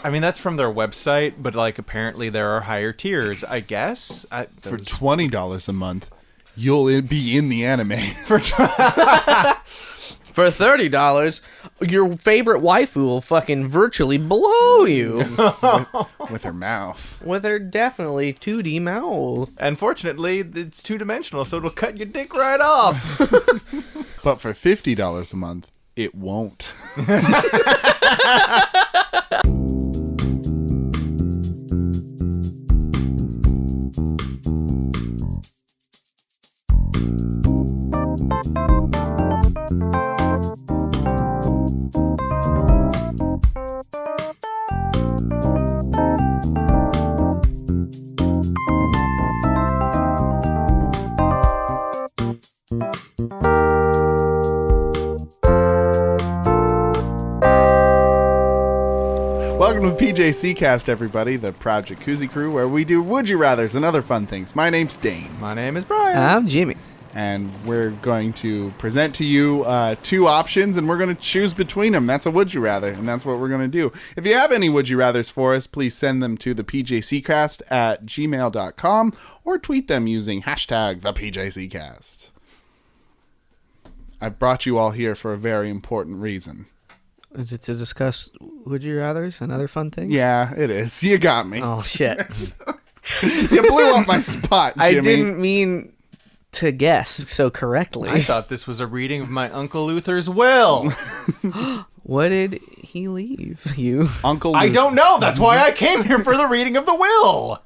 I mean, that's from their website, but like apparently there are higher tiers, I guess. For $20 a month, you'll be in the anime. For $30, your favorite waifu will fucking virtually blow you. With her mouth. With her definitely 2D mouth. And fortunately, it's two-dimensional, so it'll cut your dick right off. But for $50 a month, it won't. Welcome to the PJC cast, everybody, the Proud Jacuzzi crew, where we do Would You Rathers and other fun things. My name's Dane. My name is Brian. I'm Jimmy. And we're going to present to you two options, and we're going to choose between them. That's a Would You Rather, and that's what we're going to do. If you have any Would You Rathers for us, please send them to the PJCcast@gmail.com or tweet them using hashtag the PJCcast. I've brought you all here for a very important reason. Is it to discuss Would You Rathers and other fun things? Yeah, it is. You got me. Oh, shit. You blew up my spot, Jimmy. I didn't mean to guess so correctly. I thought this was a reading of my Uncle Luther's will. What did he leave you? Uncle I Luther. don't know. That's why I came here for the reading of the will.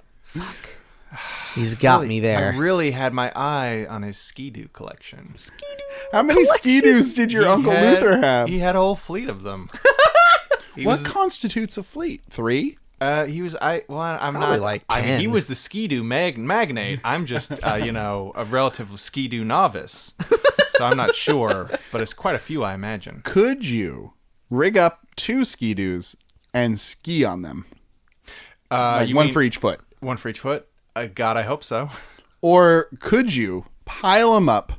He's got me there. I really had my eye on his Ski-Doo collection. How many Ski-Doos did your Uncle Luther have? He had a whole fleet of them. What constitutes a fleet? 3? I'm Probably not like I mean, 10. he was the Ski-Doo magnate. I'm just, a relative Ski-Doo novice. So I'm not sure, but it's quite a few, I imagine. Could you rig up 2 Ski-Doos and ski on them? One for each foot. One for each foot? God, I hope so. Or could you pile them up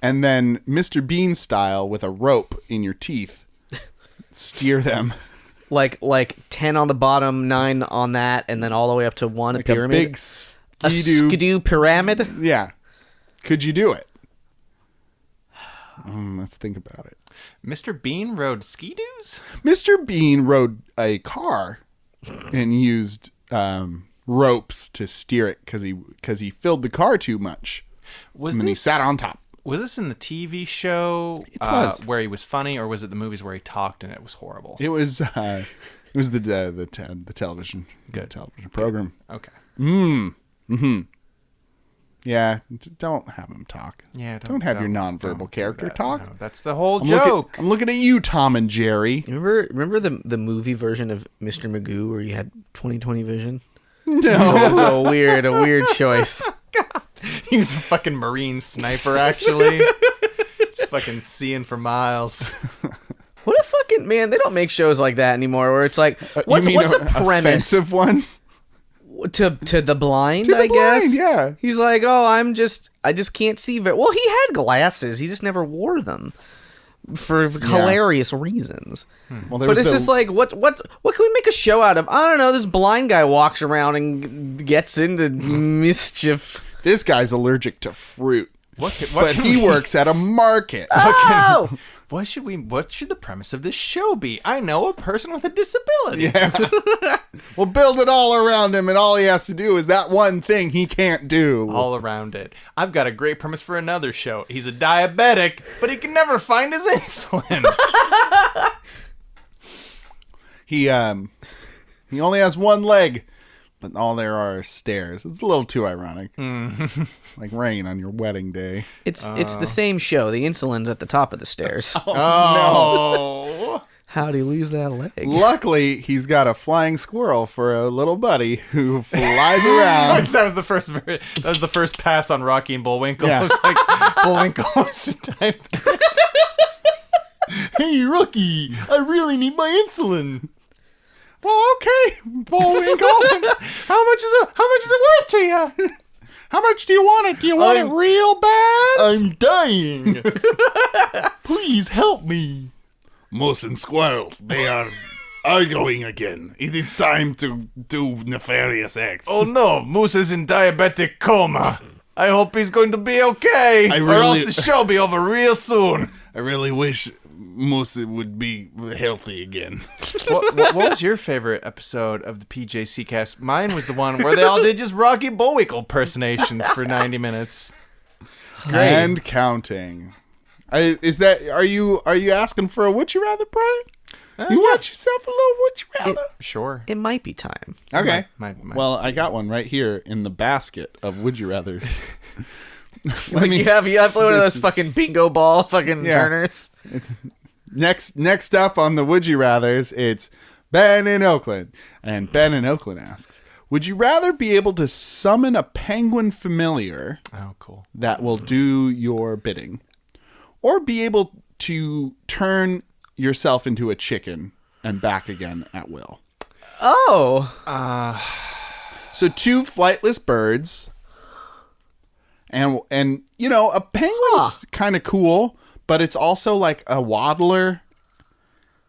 and then Mr. Bean style with a rope in your teeth steer them? Like 10 on the bottom, 9 on that, and then all the way up to 1, Like a pyramid? a big A skidoo pyramid? Yeah. Could you do it? Let's think about it. Mr. Bean rode Ski-Doos? Mr. Bean rode a car and used ropes to steer it because he filled the car too much. And he sat on top. Was this in the TV show where he was funny, or was it the movies where he talked and it was horrible? It was the television. Good television program. Okay. Yeah, don't have him talk. Yeah, don't have your nonverbal character talk. No, that's the whole joke. I'm looking at you, Tom and Jerry. Remember the movie version of Mr. Magoo where you had 20/20 vision? No. It was a weird choice. God. He was a fucking Marine sniper, actually. Just fucking seeing for miles. What a fucking man! They don't make shows like that anymore. Where it's like, what's a premise? Offensive ones to the blind, to the I guess. blind, yeah. He's like, oh, I just can't see. Well, he had glasses. He just never wore them for hilarious reasons. Well, but it's just like, what can we make a show out of? I don't know. This blind guy walks around and gets into mischief. This guy's allergic to fruit. But he works at a market. Oh! What should the premise of this show be? I know a person with a disability. Yeah. We'll build it all around him, and all he has to do is that one thing he can't do. All around it. I've got a great premise for another show. He's a diabetic, but he can never find his insulin. He only has one leg, but all there are stairs. It's a little too ironic. Like rain on your wedding day. It's the same show. The insulin's at the top of the stairs. No. How'd he lose that leg? Luckily, he's got a flying squirrel for a little buddy who flies around. That was the first pass on Rocky and Bullwinkle. Yeah. It was like Bullwinkle was the type. Hey, Rocky, I really need my insulin. Well, okay, Bullwinkle. How much is it worth to you? How much do you want it? Do you want it real bad? I'm dying. Please help me. Moose and squirrel, they are arguing again. It is time to do nefarious acts. Oh no, Moose is in diabetic coma. I hope he's going to be okay, or else the show will be over real soon. I really wish Moose would be healthy again. What was your favorite episode of the PJC cast? Mine was the one where they all did just Rocky Bullwinkle impersonations for 90 minutes. It's great. And counting. Are you asking for a would you rather, Brian? You want yourself a little would you rather? Sure. It might be time. Okay. Might. Well, I got one right here in the basket of would you rathers. You have one of those fucking bingo ball fucking turners. Next up on the would you rathers, it's Ben in Oakland. And Ben in Oakland asks, would you rather be able to summon a penguin familiar that will do your bidding, or be able to turn yourself into a chicken and back again at will? Oh. So 2 flightless birds, and a penguin's kind of cool, but it's also like a waddler,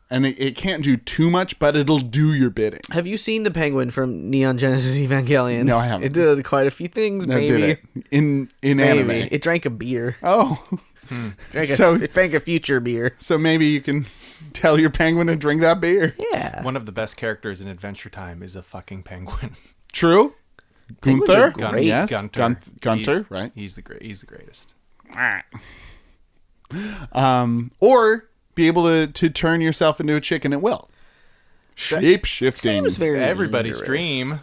and it can't do too much, but it'll do your bidding. Have you seen the penguin from Neon Genesis Evangelion? No, I haven't. It did quite a few things, No, maybe. did it? In Maybe. anime. It drank a beer. Oh. It drank a future beer. So maybe you can tell your penguin to drink that beer. Yeah. One of the best characters in Adventure Time is a fucking penguin. True. Penguins Gunther. are great. Yes. Gunter. Gunter, right? He's the greatest. Or be able to turn yourself into a chicken at will. Shape shifting. Seems very Everybody's dangerous. dream.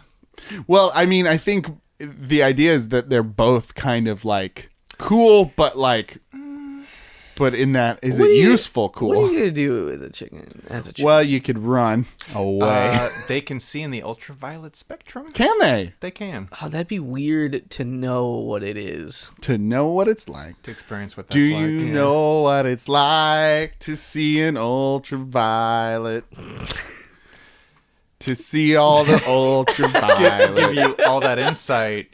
Well, I mean, I think the idea is that they're both kind of like cool, but in that, is it useful cool? What are you going to do with a chicken as a chicken? Well, you could run away. They can see in the ultraviolet spectrum. Can they? They can. Oh, that'd be weird to know what it is. To know what it's like. To experience what that's Do like. you know what it's like to see an ultraviolet? To see all the ultraviolet. Give you all that insight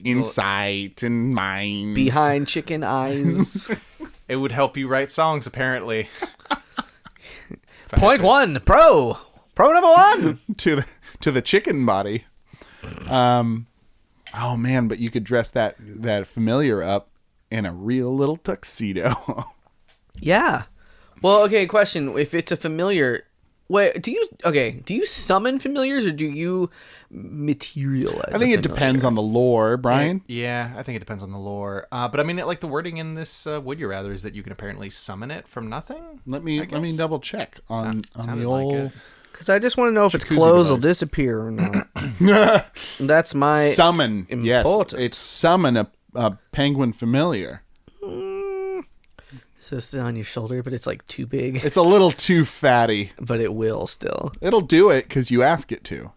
insight and mind. Behind chicken eyes. It would help you write songs, apparently. Point 1. Pro number 1. to the chicken body. Oh man, but you could dress that familiar up in a real little tuxedo. Yeah. Well, okay, question. If it's a familiar... Wait, do you summon familiars or do you materialize? I think it depends on the lore, Brian. Yeah, I think it depends on the lore. But I mean, like the wording in this Would You Rather is that you can apparently summon it from nothing. Let me double check on the Sounded old. like it. Because I just want to know if its Jacuzzi clothes will device. disappear or not. That's my Summon. Yes, important. it's summon a penguin familiar. So it's on your shoulder, but it's like too big. It's a little too fatty. But it will still. It'll do it because you ask it to.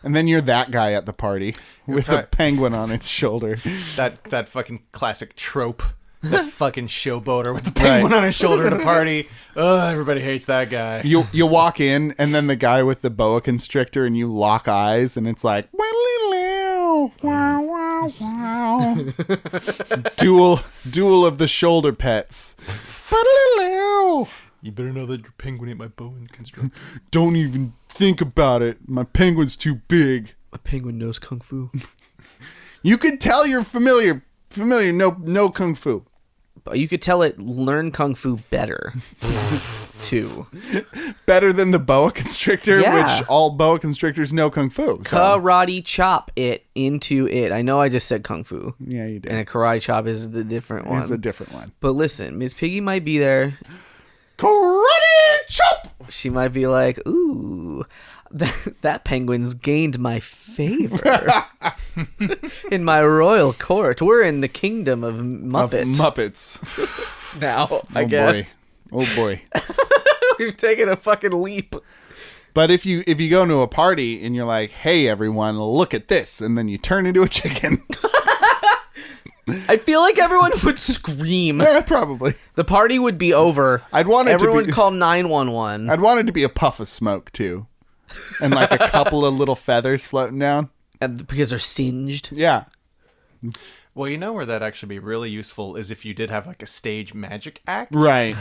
And then you're that guy at the party with a penguin on its shoulder. That fucking classic trope. That fucking showboater with the penguin on his shoulder at a party. Oh, everybody hates that guy. You walk in, and then the guy with the boa constrictor, and you lock eyes, and it's like, wow, wow, wow. Duel of the shoulder pets. You better know that your penguin ate my boa constrictor. Don't even think about it. My penguin's too big. A penguin knows kung fu. You could tell your familiar no kung fu. But you could tell it learn kung fu better. Too. Better than the boa constrictor, Yeah. which all boa constrictors know kung fu. So. Karate chop it into it. I know I just said kung fu. Yeah, you did. And a karate chop is the different one. It's a different one. But listen, Miss Piggy might be there. Karate chop! She might be like, ooh, that penguin's gained my favor in my royal court. We're in the kingdom of Muppet Muppets. now, I guess. Boy. Oh boy. We've taken a fucking leap. But if you go to a party and you're like, hey everyone, look at this, and then you turn into a chicken. I feel like everyone would scream. Yeah, probably. The party would be over. I'd want it Everyone to be call 911. I'd want it to be a puff of smoke too. And like a couple of little feathers floating down. Because they're singed. Yeah. Well, you know where that actually be really useful is if you did have like a stage magic act. Right.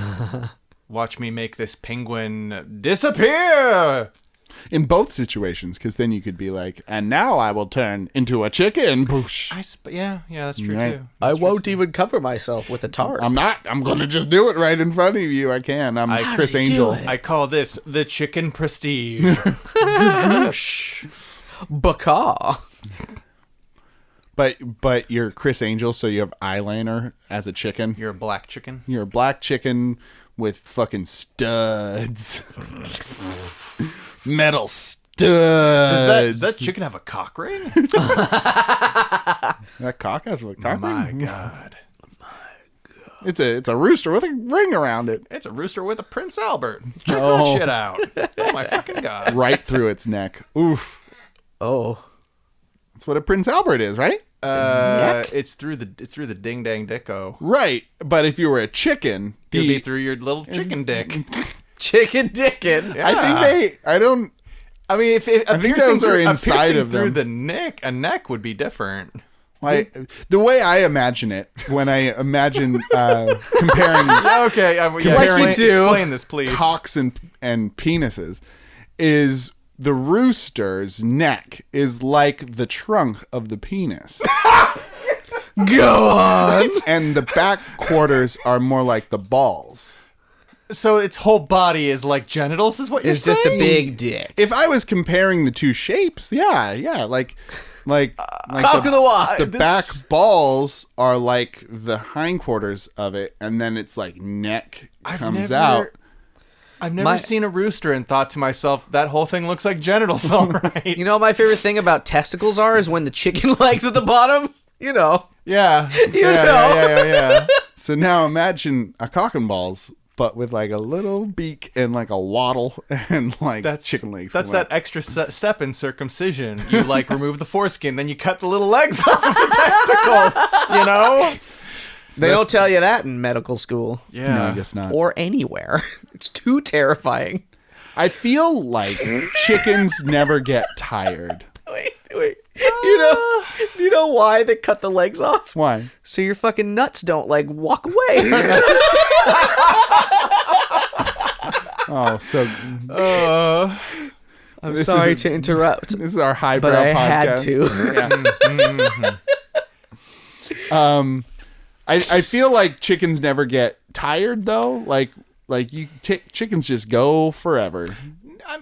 watch me make this penguin disappear. In both situations, because then you could be like, and now I will turn into a chicken. Boosh. Yeah, that's true Right. too. I won't even cover myself with a tarp. I'm not. I'm going to just do it right in front of you. I can. I'm Chris does he do Angel. it? I call this the chicken prestige. Goosh. Baka. But you're Chris Angel, so you have eyeliner as a chicken. You're a black chicken. You're a black chicken with fucking studs. Metal studs. Does that chicken have a cock ring? That cock has a cock My ring? God. It's a rooster with a ring around it. It's a rooster with a Prince Albert. Check that shit out. Oh my fucking God. Right through its neck. Oof. Oh. That's what a Prince Albert is, right? Neck? It's through the ding dang dicko. Right. But if you were a chicken, It'd be through your little chicken dick. Chicken dickin'. Yeah. I think I don't. I mean, if a I think piercing those are through, a inside piercing of through them. a neck would be different. Like the way I imagine it, when I imagine comparing Okay, Like you do. Explain this, please. cocks and penises, is the rooster's neck is like the trunk of the penis, Go on. and the back quarters are more like the balls. So its whole body is like genitals, is what you're It's saying? just a big dick. If I was comparing the two shapes, yeah, like Cock of the walk. the back balls are like the hindquarters of it, and then it's like neck comes out. I've never seen a rooster and thought to myself, that whole thing looks like genitals, all right. You know what my favorite thing about testicles are is when the chicken legs at the bottom. You know. Yeah. You know. Yeah. So now imagine a cock and balls, but with like a little beak and like a waddle and like chicken legs. That's come that extra step in circumcision. You like remove the foreskin, then you cut the little legs off of the testicles. You know? They don't tell you that in medical school. Yeah. out. No, I guess not. Or anywhere. It's too terrifying. I feel like chickens never get tired. Wait. You know why they cut the legs off? Why? So your fucking nuts don't like walk away. Oh, so I'm This sorry is- to interrupt, this is our highbrow but I podcast. had to. I feel like chickens never get tired though. Like chickens just go forever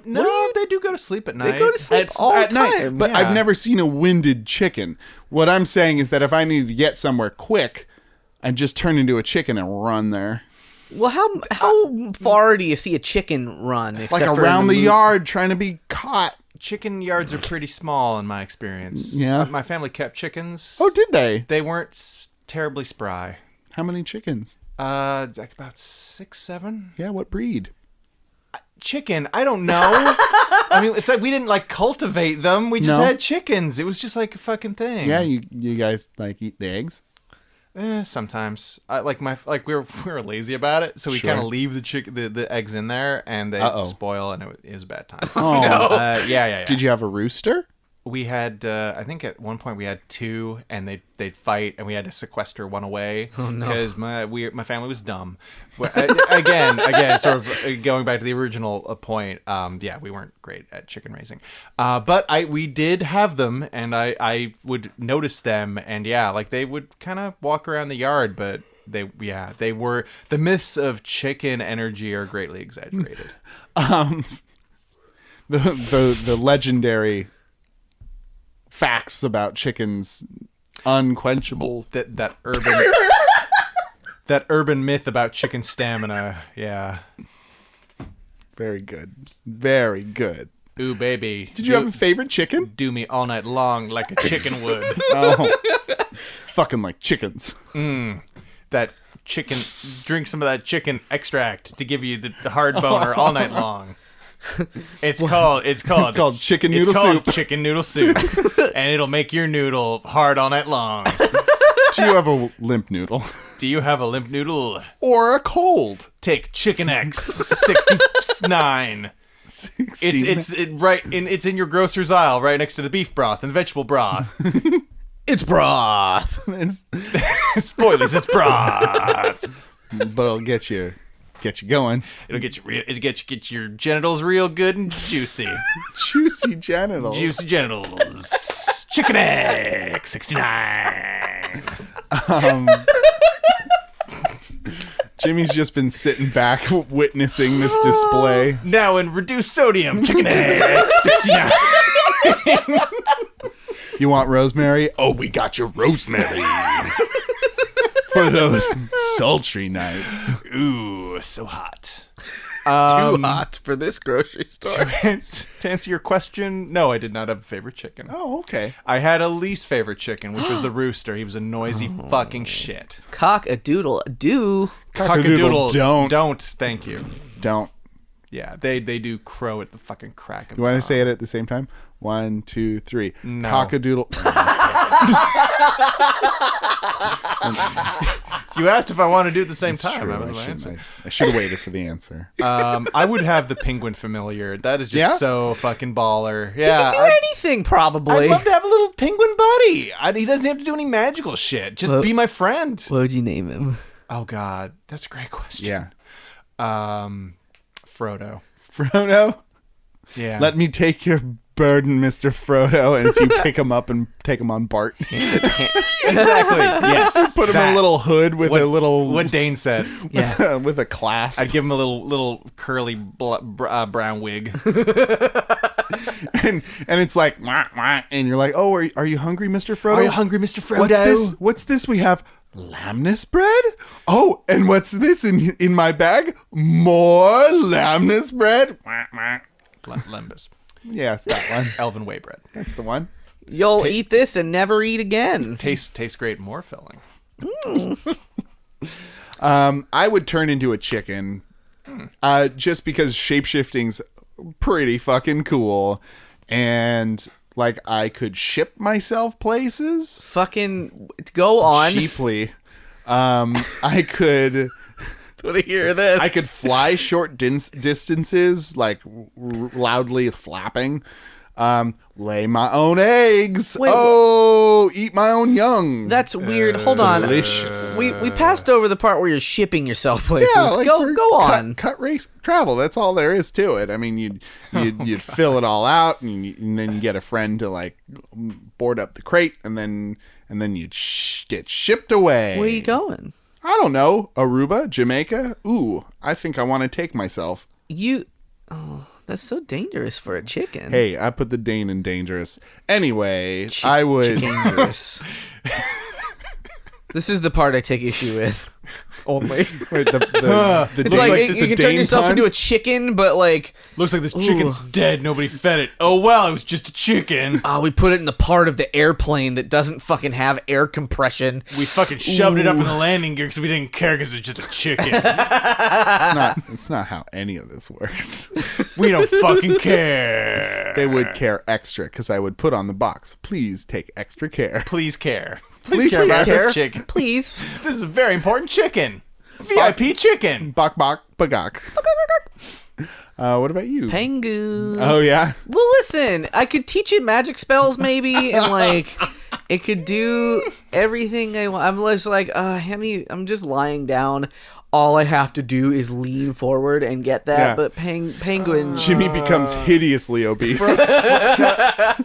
No, they do go to sleep at night. They go to sleep all the at night. time. But yeah. I've never seen a winded chicken. What I'm saying is that if I need to get somewhere quick, I just turn into a chicken and run there, Well, how far do you see a chicken run? like Except for in around the movie? yard, trying to be caught. Chicken yards are pretty small in my experience. Yeah. My family kept chickens. Oh, did they? They weren't terribly spry. How many chickens? Like about 6, 7. Yeah, what breed? Chicken, I don't know. I mean, it's like we didn't like cultivate them. We just No. had chickens. It was just like a fucking thing. Yeah, you guys like eat the eggs? Sometimes. We were lazy about it, so we Sure. kind of leave the eggs in there, and they spoil, and it was a bad time. Oh, Yeah. Did you have a rooster? We had, I think at one point we had 2, and they'd fight, and we had to sequester one away because my family was dumb. But, again, sort of going back to the original point. We weren't great at chicken raising, but we did have them, and I would notice them, and they would kind of walk around the yard, but they were, the myths of chicken energy are greatly exaggerated. The legendary facts about chickens, unquenchable. That urban myth about chicken stamina. Yeah. Very good. Very good. Ooh, baby. Did you have a favorite chicken? Do me all night long like a chicken would. Oh, fucking like chickens. That chicken, drink some of that chicken extract to give you the hard boner all night long. It's called chicken noodle soup. Chicken noodle soup, and it'll make your noodle hard all night long. Do you have a limp noodle? Do you have a limp noodle? Or a cold? Take Chicken X 69. It's in your grocer's aisle, right next to the beef broth and the vegetable broth. It's broth. Spoilers, it's broth. But it'll get you get you going. It'll get your genitals real good and juicy. Juicy genitals. Juicy genitals. Chicken egg 69. Jimmy's just been sitting back witnessing this display. Now in reduced sodium chicken egg 69. You want rosemary? Oh, we got your rosemary. For those sultry nights. Ooh, so hot. Too hot for this grocery store. To answer your question, no, I did not have a favorite chicken. Oh, okay. I had a least favorite chicken, which was the rooster. He was a noisy fucking shit. Cock-a-doodle-doo. Cock-a-doodle, don't. Thank you. Don't. Yeah, they do crow at the fucking crack of You want to say it at the same time? 1, 2, 3. No. Cock-a-doodle. You asked if I want to do it at the same It's time. true. That was my answer. I should have waited for the answer. I would have the penguin familiar. That is just Yeah? so fucking baller. You Yeah. can do anything, probably. I'd love to have a little penguin buddy. He doesn't have to do any magical shit. Just be my friend. What would you name him? Oh, God. That's a great question. Yeah. Frodo. Frodo? Yeah. Let me take your burden, Mr. Frodo, as you pick him up and take him on Bart. Exactly. Yes. Put him in a little hood with a little... What Dane said. Yeah. with a clasp. I'd give him a little curly brown wig. and it's like, wah, wah, and you're like, oh, are you hungry, Mr. Frodo? Are you hungry, Mr. Frodo? What's this we have? Lamnus bread? Oh, and what's this in my bag? More lamnus bread? Lembas. Yeah, it's that one. Elven whey bread. That's the one. You'll eat this and never eat again. Tastes great, more filling. I would turn into a chicken just because shapeshifting's pretty fucking cool. And, like, I could ship myself places. Fucking go on. Cheaply. I could... Want to hear this? I could fly short distances, like loudly flapping. Lay my own eggs. Wait, eat my own young. That's weird. Hold on. Delicious. We passed over the part where you're shipping yourself places. Yeah, like go on. Cut race travel. That's all there is to it. I mean, you'd fill it all out, and then you get a friend to like board up the crate, and then you'd get shipped away. Where are you going? I don't know. Aruba, Jamaica. Ooh, I think I want to take myself. That's so dangerous for a chicken. Hey, I put the Dane in dangerous. Anyway, I would. Dangerous. This is the part I take issue with. Only. Wait, It's like you can turn yourself into a chicken, but like... Looks like this chicken's dead. Nobody fed it. Oh, well, it was just a chicken. We put it in the part of the airplane that doesn't fucking have air compression. We fucking shoved it up in the landing gear because we didn't care because it's just a chicken. It's not how any of this works. We don't fucking care. They would care extra because I would put on the box, please take extra care. Please care. Please care about this chicken. Please. This is a very important chicken. VIP chicken. Bok bok bagok. What about you? Pengu. Oh yeah. Well, listen, I could teach it magic spells maybe, and like it could do everything I want. I'm just like, I'm just lying down. All I have to do is lean forward and get that. Yeah. But penguin. Jimmy becomes hideously obese.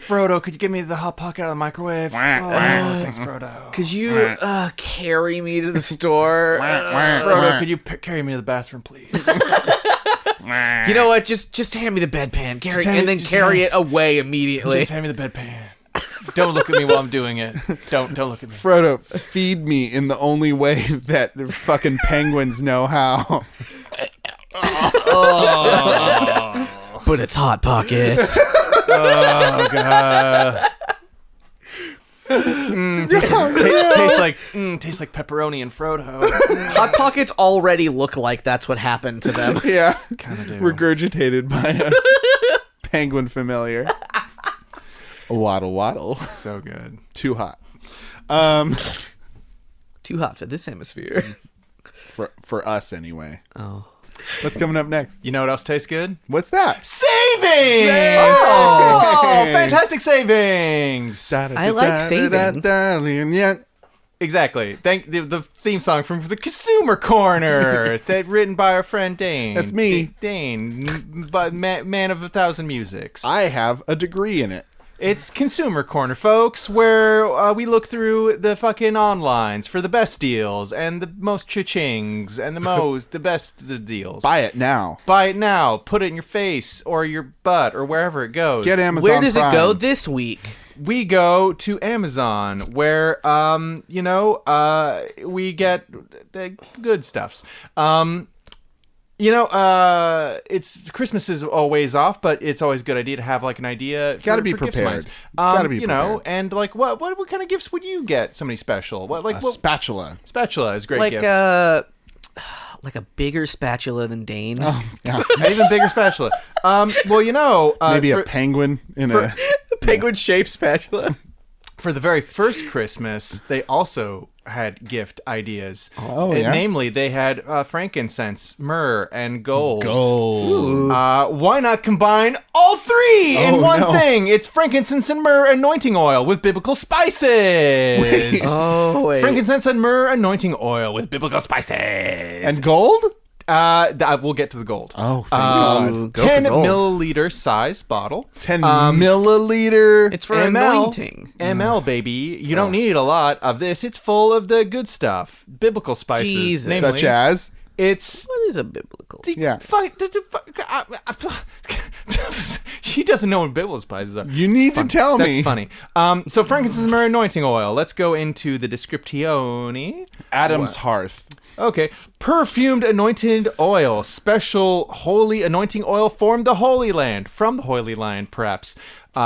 Frodo, could you give me the Hot Pocket out of the microwave? Thanks, Frodo. Could you carry me to the store? Frodo, could you carry me to the bathroom, please? You know what? Just hand me the bedpan, carry it away immediately. Just hand me the bedpan. Don't look at me while I'm doing it. Don't look at me. Frodo, feed me in the only way that the fucking penguins know how. But it's Hot Pockets. Oh god. Tastes like pepperoni and Frodo. Hot Pockets already look like that's what happened to them. Yeah. Kinda do. Regurgitated by a penguin familiar. Waddle waddle. So good. Too hot. Too hot for this hemisphere. For us anyway. Oh. What's coming up next? You know what else tastes good? What's that? Savings! Oh, fantastic savings! I like saving. Exactly. Thank the theme song from the Consumer Corner, that written by our friend Dane. That's me. Dane, but man of 1,000 musics. I have a degree in it. It's Consumer Corner, folks, where we look through the fucking onlines for the best deals and the most cha-chings and the best deals. Buy it now. Buy it now. Put it in your face or your butt or wherever it goes. Get Amazon Where does Prime. it go this week? We go to Amazon, where we get the good stuffs. It's Christmas is always off, but it's always a good idea to have like an idea. Gotta be for gift prepared. lines. Gotta be prepared. And like what kind of gifts would you get somebody special? Spatula. Spatula is a great Like gift. like a bigger spatula than Dane's. Yeah. An even bigger spatula. Maybe a penguin in a Penguin-shaped spatula. For the very first Christmas, they also had gift ideas. Oh, yeah? Namely, they had frankincense, myrrh, and gold. gold. Why not combine all three in Oh, one no. thing? It's frankincense and myrrh anointing oil with biblical spices. Oh, wait. Frankincense and myrrh anointing oil with biblical spices. And gold? We'll get to the gold. Oh, thank God. Go for 10 gold. milliliter size bottle. 10 milliliter. It's for ML. anointing. ML, baby. You don't need a lot of this. It's full of the good stuff. Biblical spices. Jesus. Namely, Such as? it's... What is a biblical? Yeah. He doesn't know what biblical spices are. You need to tell me. That's funny. So frankincense and myrrh anointing oil. Let's go into the descriptione. Adam's hearth. Okay. Perfumed anointed oil. Special holy anointing oil from the Holy Land. From the Holy Land, perhaps,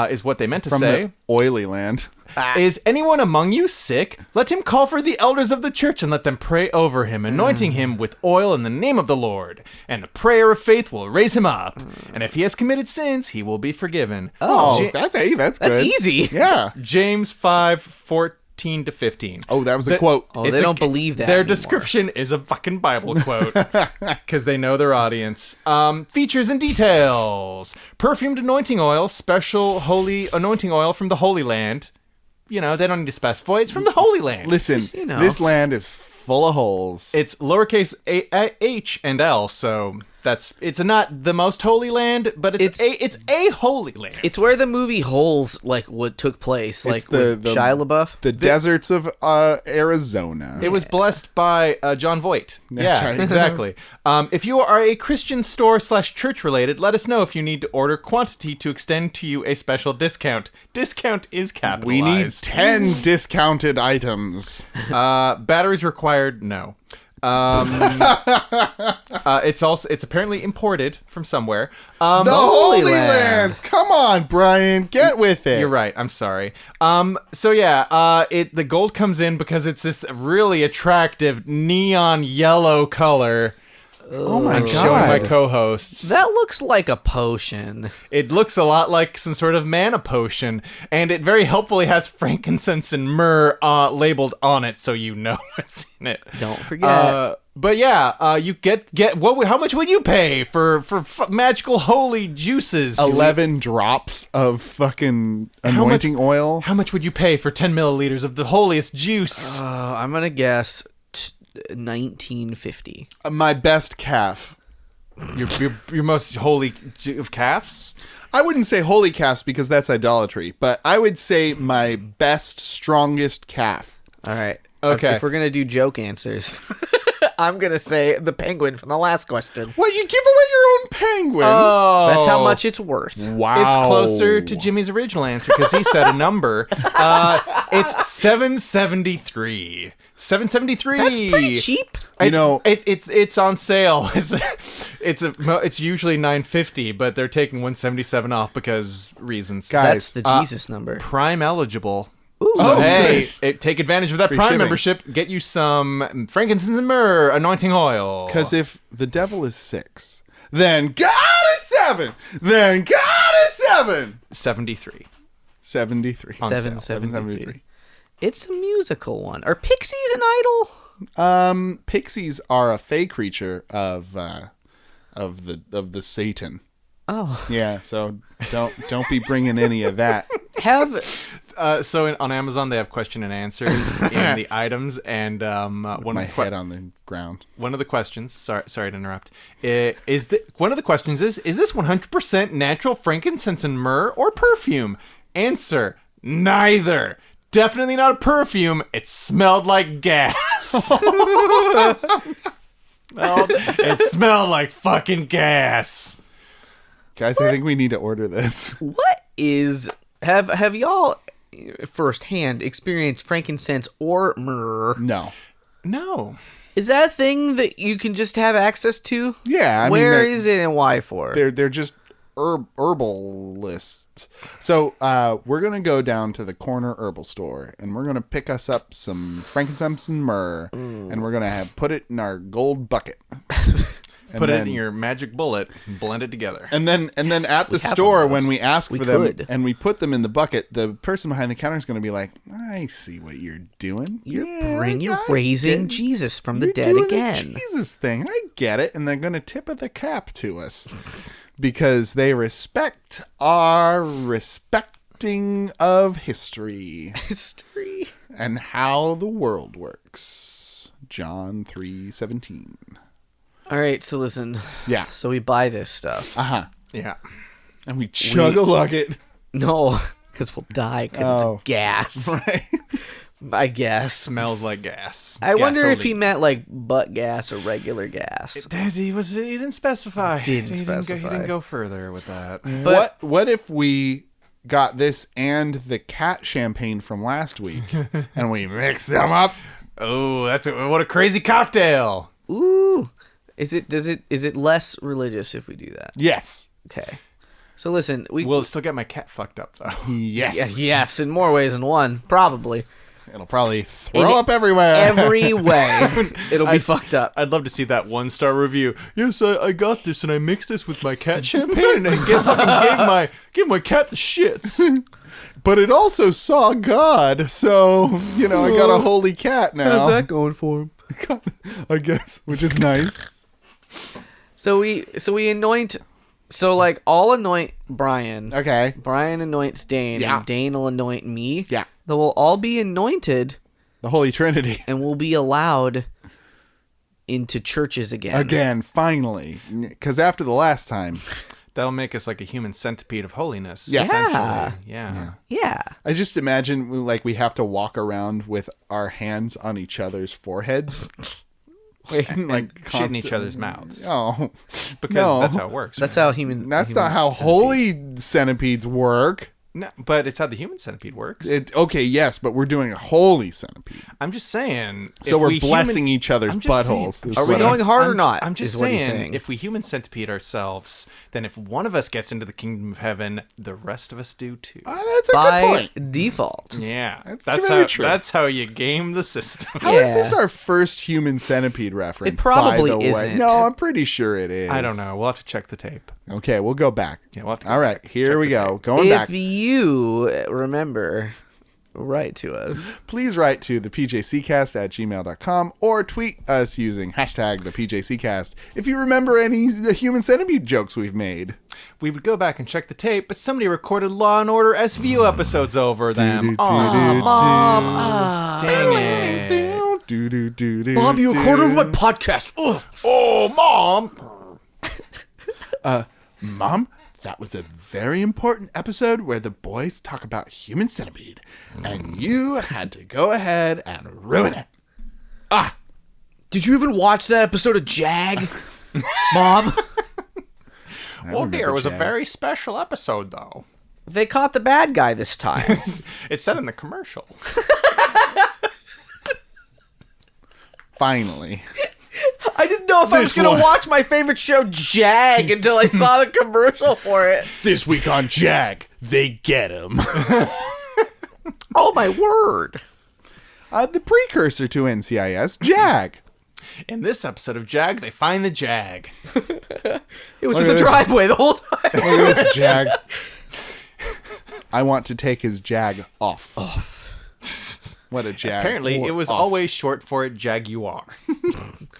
is what they meant to From say. the oily land. Is anyone among you sick? Let him call for the elders of the church and let them pray over him, anointing him with oil in the name of the Lord. And the prayer of faith will raise him up. And if he has committed sins, he will be forgiven. Oh, that's good. That's easy. Yeah. James 5:14 to 15. Oh, that was a quote. Oh, It's they don't believe that Their anymore. description is a fucking Bible quote because they know their audience. Features and details: perfumed anointing oil, special holy anointing oil from the Holy Land. They don't need to specify. It's from the Holy Land. Listen, this land is full of holes. It's lowercase h and l, so it's not the most holy land, but it's a holy land. It's where the movie Holes what took place, It's with Shia LaBeouf. The deserts of Arizona. It was blessed by John Voight. That's right. Exactly. If you are a Christian store / church related, let us know if you need to order quantity to extend to you a special discount. Discount is capitalized. We need 10 discounted items. Batteries required? No. It's apparently imported from somewhere. The Holy Lands. Come on, Brian. Get with it. You're right. I'm sorry. The gold comes in because it's this really attractive neon yellow color. Oh my I'm showing my God. co-hosts. That looks like a potion. It looks a lot like some sort of mana potion, and it very helpfully has frankincense and myrrh labeled on it, so you know what's in it. Don't forget. You get what? How much would you pay for magical holy juices? 11 drops of fucking anointing oil. How much would you pay for 10 milliliters of the holiest juice? I'm gonna guess 1950. My best calf. Your most holy of calves? I wouldn't say holy calves because that's idolatry, but I would say my best, strongest calf. All right. Okay. If we're gonna do joke answers, I'm gonna say the penguin from the last question. What, you give away your own penguin? Oh, That's how much it's worth. Wow. It's closer to Jimmy's original answer because he said a number. It's 773. 773. That's pretty cheap. It's on sale. It's usually 950, but they're taking 177 off because reasons. Guys, That's the Jesus number. Prime eligible. Ooh. So good. take advantage of that Free Prime shipping. membership. Get you some frankincense and myrrh anointing oil. Because if the devil is 6, then God is 7. Then God is 7. 73. 73. On sale. 773. It's a musical one. Are pixies an idol? Pixies are a fey creature of the Satan. Oh. Yeah, so don't be bringing any of that. On Amazon they have question and answers in the items, and One on the ground. One of the questions. Sorry to interrupt. One of the questions is this 100% natural frankincense and myrrh or perfume? Answer: neither. Definitely not a perfume. It smelled like gas. It smelled like fucking gas. Guys, I think we need to order this. What is... Have y'all firsthand experienced frankincense or myrrh? No. Is that a thing that you can just have access to? Yeah. Where is it and why for? They're just herbalists. So we're going to go down to the corner herbal store, and we're going to pick us up some frankincense and myrrh, and we're going to put it in our gold bucket. Put it in your magic bullet and blend it together. And then at the store, when we ask for them and we put them in the bucket, the person behind the counter is going to be like, I see what you're doing. You're raising Jesus from the dead again. Jesus thing. I get it. And they're going to tip of the cap to us because they respect our respecting of history. And how the world works. John 3:17. All right, so listen. Yeah. So we buy this stuff. Uh-huh. Yeah. And we chug-a-lug it. No, because we'll die because it's a gas. Right. I guess. Smells like gas. I wonder if he meant like butt gas or regular gas. He didn't specify. He He didn't go further with that. But what if we got this and the cat champagne from last week and we mix them up? Oh, what a crazy cocktail. ooh, is it less religious if we do that? Yes. Okay. So listen, We'll still get my cat fucked up though. Yes. Yes, in more ways than one, probably. It'll probably throw up everywhere. Every way, it'll be fucked up. I'd love to see that 1-star review. Yes, I got this and I mixed this with my cat champagne and I gave my cat the shits. But it also saw God, so I got a holy cat now. How's that going for him? I guess, which is nice. So we anoint. So like I'll anoint Brian. Okay. Brian anoints Dane. Yeah. And Dane will anoint me. Yeah. Then we'll all be anointed. The Holy Trinity. And we'll be allowed into churches again. Again, finally. Because after the last time. That'll make us like a human centipede of holiness. Yeah. Essentially. Yeah. Yeah. I just imagine like we have to walk around with our hands on each other's foreheads. Like Shit in each other's mouths. Oh. Because that's how it works. That's right? how human. That's human not how centipede. holy centipedes work. No, but it's how the human centipede works. Okay, yes, but we're doing a holy centipede. I'm just saying. So we're blessing each other's I'm just saying- buttholes. is Are we what going I'm- hard or not? I'm just is what he's saying, if we human centipede ourselves, then if one of us gets into the kingdom of heaven, the rest of us do too. That's a good by point. default. Yeah, That's very true. That's how you game the system. How is Yeah. this our first human centipede reference? It probably by the way? isn't. No, I'm pretty sure it is. I don't know. We'll have to check the tape. Okay, we'll go back. Yeah, we'll have to. All right, here check we the go. tape. Going If back. you remember, write to us. Please write to the PJCcast@gmail.com or tweet us using hashtag the PJCcast if you remember any human centipede jokes we've made. We would go back and check the tape, but somebody recorded Law and Order SVU episodes over them. Mom, Dang it! Mom, you recorded over my podcast. Ugh. Oh, Mom! Mom, that was a very important episode where the boys talk about human centipede, and you had to go ahead and ruin it. Did you even watch that episode of Jag, Mom? Oh dear, it was a Jag. very special episode, though. They caught the bad guy this time. It said in the commercial. Finally. I didn't know if I was This going one. to watch my favorite show, Jag, until I saw the commercial for it. This week on Jag, they get him. Oh, my word. The precursor to NCIS, Jag. In this episode of Jag, they find the Jag. It was Look in at the this. driveway the whole time. Look at this Jag. I want to take his Jag off. What a Jag. Apparently, it was off. always short for Jaguar.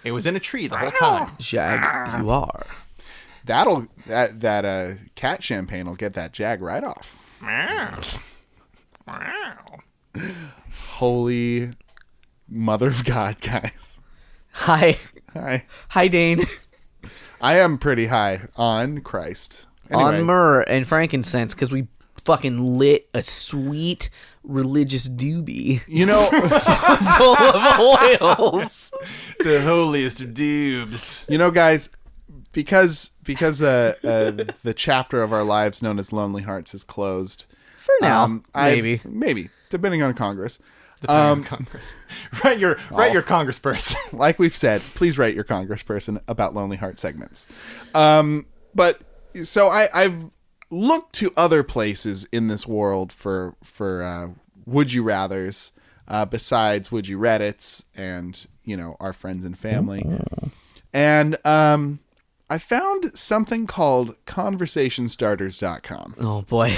It was in a tree the whole time. Jag, you are. That cat champagne will get that Jag right off. Holy mother of God, guys. Hi. Hi, Dane. I am pretty high on Christ. Anyway. On myrrh and frankincense, because we fucking lit a sweet religious doobie. You know, full of oils. The holiest of doobs. You know, guys, because the chapter of our lives known as Lonely Hearts is closed. For now, maybe, depending on Congress. Depending on Congress. Write your congressperson. Like we've said, please write your congressperson about Lonely Heart segments. But so I've looked to other places in this world for would you rathers besides would you Reddits and our friends and family, and I found something called conversationstarters.com. Oh boy.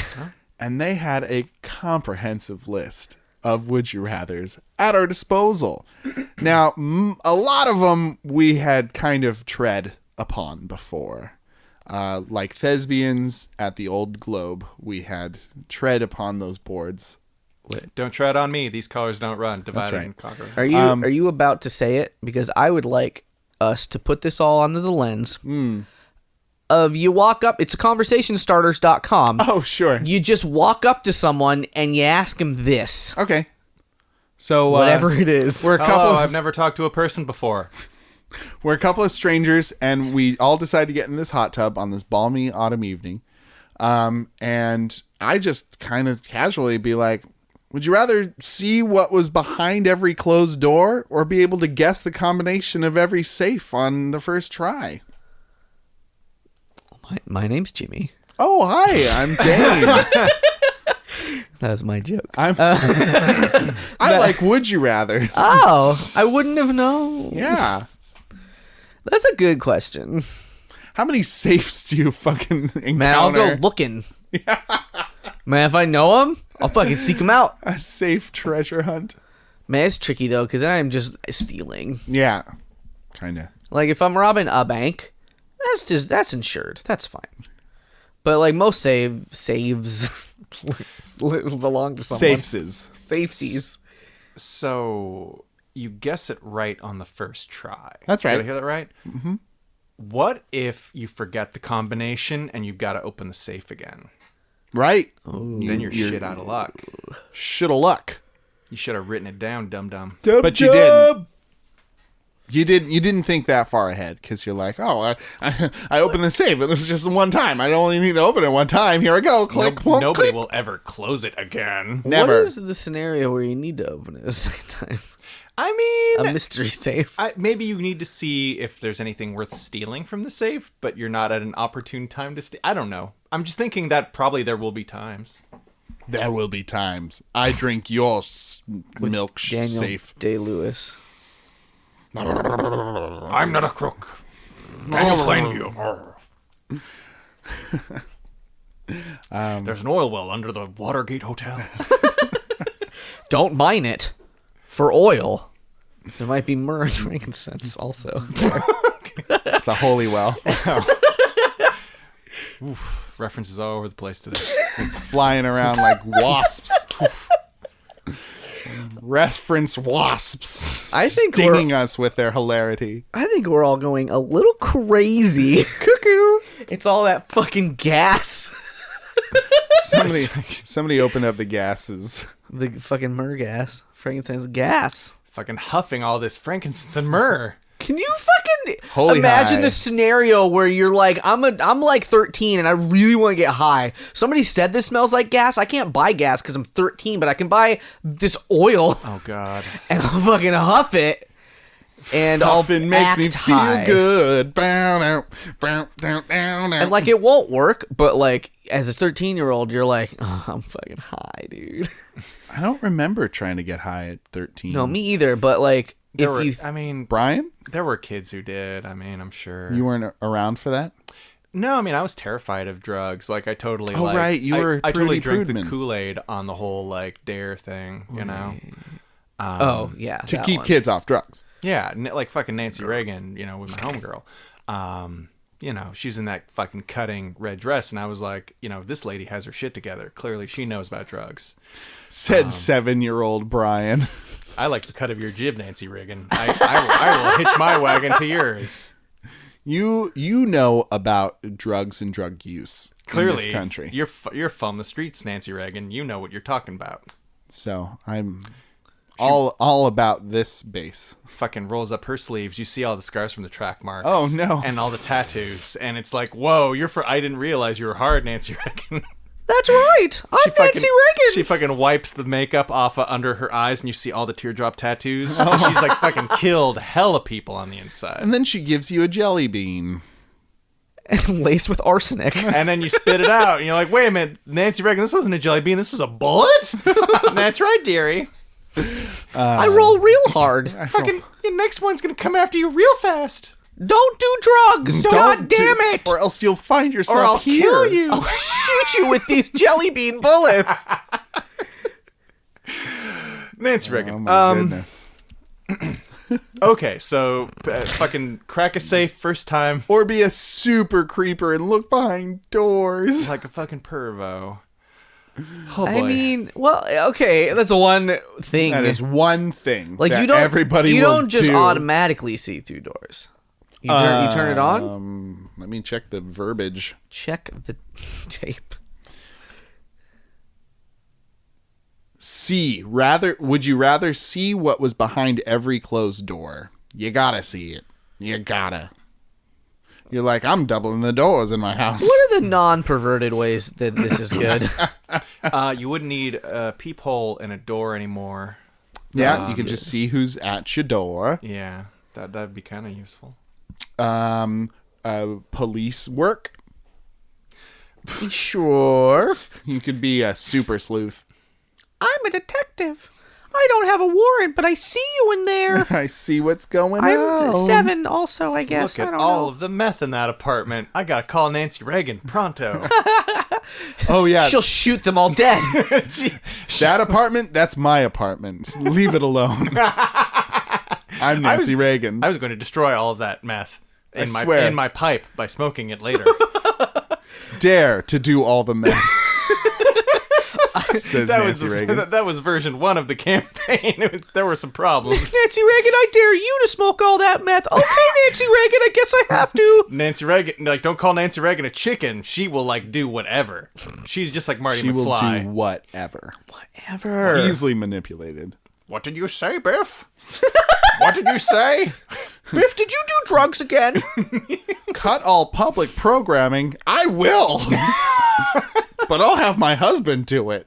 And they had a comprehensive list of would you rathers at our disposal. Now, a lot of them we had kind of tread upon before. Like thespians at the Old Globe, we had tread upon those boards. Don't tread on me. These colors don't run. Divide and conquer. Are you about to say it? Because I would like us to put this all under the lens of you walk up. It's conversationstarters.com. Oh, sure. You just walk up to someone and you ask them this. Okay. So whatever it is. I've never talked to a person before. We're a couple of strangers, and we all decide to get in this hot tub on this balmy autumn evening. And I just kind of casually be like, would you rather see what was behind every closed door or be able to guess the combination of every safe on the first try? My name's Jimmy. Oh, hi, I'm Dane. That's my joke. I like would you rathers. Oh, I wouldn't have known. Yeah. That's a good question. How many safes do you fucking encounter? Man, I'll go looking. Yeah. Man, if I know them, I'll fucking seek them out. A safe treasure hunt. Man, it's tricky, though, because then I'm just stealing. Yeah. Kind of. Like, if I'm robbing a bank, that's insured. That's fine. But, like, most saves belong to someone. Safesies. So, you guess it right on the first try. That's right. Did I hear that right? Mm-hmm. What if you forget the combination and you've got to open the safe again? Right. Then you're shit out of luck. Shit of luck. You should have written it down, dum-dum. But you didn't. You didn't think that far ahead because you're like, oh, I opened the safe. It was just one time. I only need to open it one time. Here I go. Click. Nobody will ever close it again. Never. What is the scenario where you need to open it a second time? I mean, a mystery safe. Maybe you need to see if there's anything worth stealing from the safe, but you're not at an opportune time to steal. I don't know. I'm just thinking that probably there will be times. There will be times. I drink your milk Daniel safe. Day-Lewis. I'm not a crook. Daniel Plainview. There's an oil well under the Watergate Hotel. Don't mine it for oil. There might be myrrh and frankincense also. It's a holy well. Oof, references all over the place today. It's flying around like wasps. Reference wasps. I think stinging us with their hilarity. I think we're all going a little crazy. Cuckoo. It's all that fucking gas. Somebody opened up the gases. The fucking myrrh gas. Frankincense gas. Fucking huffing all this frankincense and myrrh. Can you fucking Holy imagine high. the scenario where you're like, I'm like 13 and I really want to get high. Somebody said this smells like gas. I can't buy gas because I'm 13, but I can buy this oil. Oh God! And I'll fucking huff it, and Huffing makes me feel high. good. And like it won't work, but like as a 13-year-old, you're like, oh, I'm fucking high, dude. I don't remember trying to get high at 13. No, me either. But like, Brian, there were kids who did. I mean, I'm sure you weren't around for that. No, I mean, I was terrified of drugs. Like, I totally. Oh, right, you were. I totally drank Prudman. the Kool-Aid on the whole like dare thing. You know. Oh yeah, To keep kids off drugs. Yeah, like fucking Nancy Reagan. You know, with my homegirl. she's in that fucking cutting red dress, and I was like, this lady has her shit together. Clearly, she knows about drugs. Said 7-year-old Brian. I like the cut of your jib, Nancy Reagan. I will hitch my wagon to yours. You know about drugs and drug use Clearly, in this country. You're from the streets, Nancy Reagan. You know what you're talking about. So I'm all about this base. Fucking rolls up her sleeves. You see all the scars from the track marks. Oh no! And all the tattoos. And it's like, whoa, I didn't realize you were hard, Nancy Reagan. That's right. I'm Nancy Reagan. She fucking wipes the makeup off under her eyes, and you see all the teardrop tattoos. She's like fucking killed hella people on the inside. And then she gives you a jelly bean. Laced with arsenic. And then you spit it out, and you're like, wait a minute, Nancy Reagan, this wasn't a jelly bean, this was a bullet? That's right, dearie. I roll real hard. Fucking, the next one's gonna come after you real fast. Don't do drugs. God damn it. Or else you'll find yourself Or I'll here. kill you. I'll shoot you with these jelly bean bullets. Nancy Reagan. Oh my goodness. Okay, so fucking crack a safe first time. Or be a super creeper and look behind doors. Like a fucking pervo. Oh boy. I mean, well, okay, that's one thing. That is one thing. Like that you don't everybody you will don't just do. automatically see through doors. You turn it on. Let me check the verbiage. Check the tape. Would you rather see what was behind every closed door? You gotta see it. You gotta. You're like, I'm doubling the doors in my house. What are the non-perverted ways that this is good? You wouldn't need a peephole in a door anymore. Yeah, you can just see who's at your door. Yeah, that'd be kind of useful. Police work. Sure. You could be a super sleuth. I'm a detective. I don't have a warrant, but I see you in there. I see what's going I'm on. 7 also, I guess. Look I at don't all know. of the meth in that apartment. I gotta call Nancy Reagan pronto. Oh yeah, She'll shoot them all dead. that apartment. That's my apartment. Leave it alone. I'm Nancy Reagan. I was going to destroy all of that meth in swear. in my pipe by smoking it later. Dare to do all the meth. Says Nancy Reagan. That was version 1 of the campaign. There were some problems. Nancy Reagan, I dare you to smoke all that meth. Okay, Nancy Reagan, I guess I have to. Nancy Reagan, don't call Nancy Reagan a chicken. She will do whatever. She's just like Marty She will McFly. do whatever. Whatever. Easily manipulated. What did you say, Biff? What did you say? Biff, did you do drugs again? Cut all public programming. I will. But I'll have my husband do it.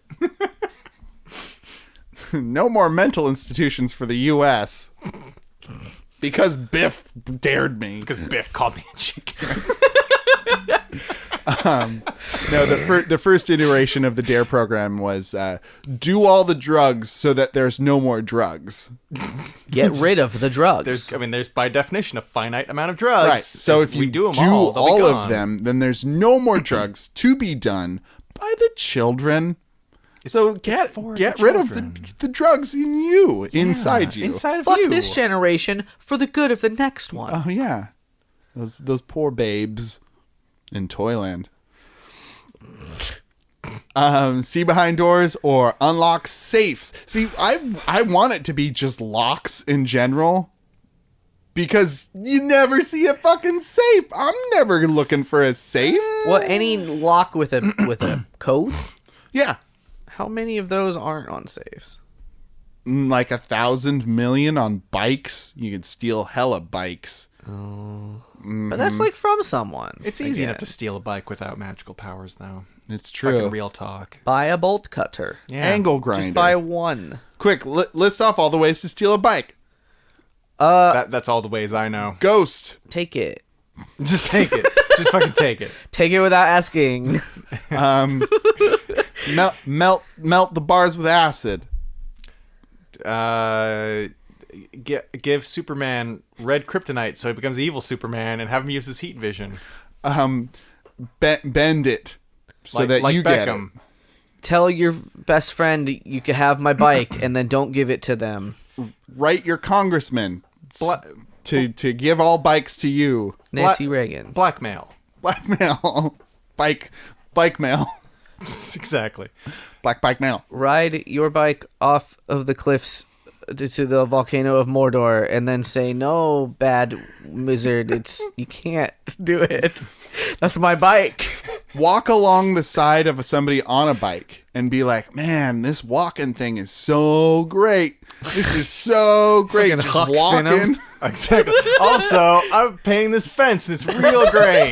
No more mental institutions for the U.S. Because Biff dared me. Because Biff called me a chicken. No, the first iteration of the DARE program was do all the drugs so that there's no more drugs. Get rid of the drugs. There's by definition a finite amount of drugs. Right. So if you do do them all of them, then there's no more drugs to be done by the children. So get rid of the drugs in you, inside you. Inside of Fuck you. this generation for the good of the next one. Oh yeah, those poor babes in Toyland. See behind doors or unlock safes. See, I want it to be just locks in general. Because you never see a fucking safe. I'm never looking for a safe. Well, any lock with a code? Yeah. How many of those aren't on safes? Like 1,000 million on bikes. You could steal hella bikes. But that's like from someone. It's I easy enough to guess. steal a bike without magical powers, though. It's true. Fucking real talk. Buy a bolt cutter. Yeah. Angle grinder. Just buy one. Quick, list off all the ways to steal a bike. That's all the ways I know. Ghost. Take it. Just take it. Just fucking take it. Take it without asking. Melt the bars with acid. Give Superman red kryptonite so he becomes evil Superman and have him use his heat vision. Bend it so that like you Beckham. get it. Tell your best friend you can have my bike and then don't give it to them. Write your congressman to give all bikes to you. Nancy Reagan. Blackmail. Blackmail. Bike mail. Exactly. Black bike mail. Ride your bike off of the cliffs to the volcano of Mordor, and then say, "No, bad wizard, you can't do it. That's my bike." Walk along the side of somebody on a bike and be like, "Man, this walking thing is so great. This is so great." Fucking Just Huck walking. Finn 'em. Exactly. Also, I'm paying this fence, and it's real great.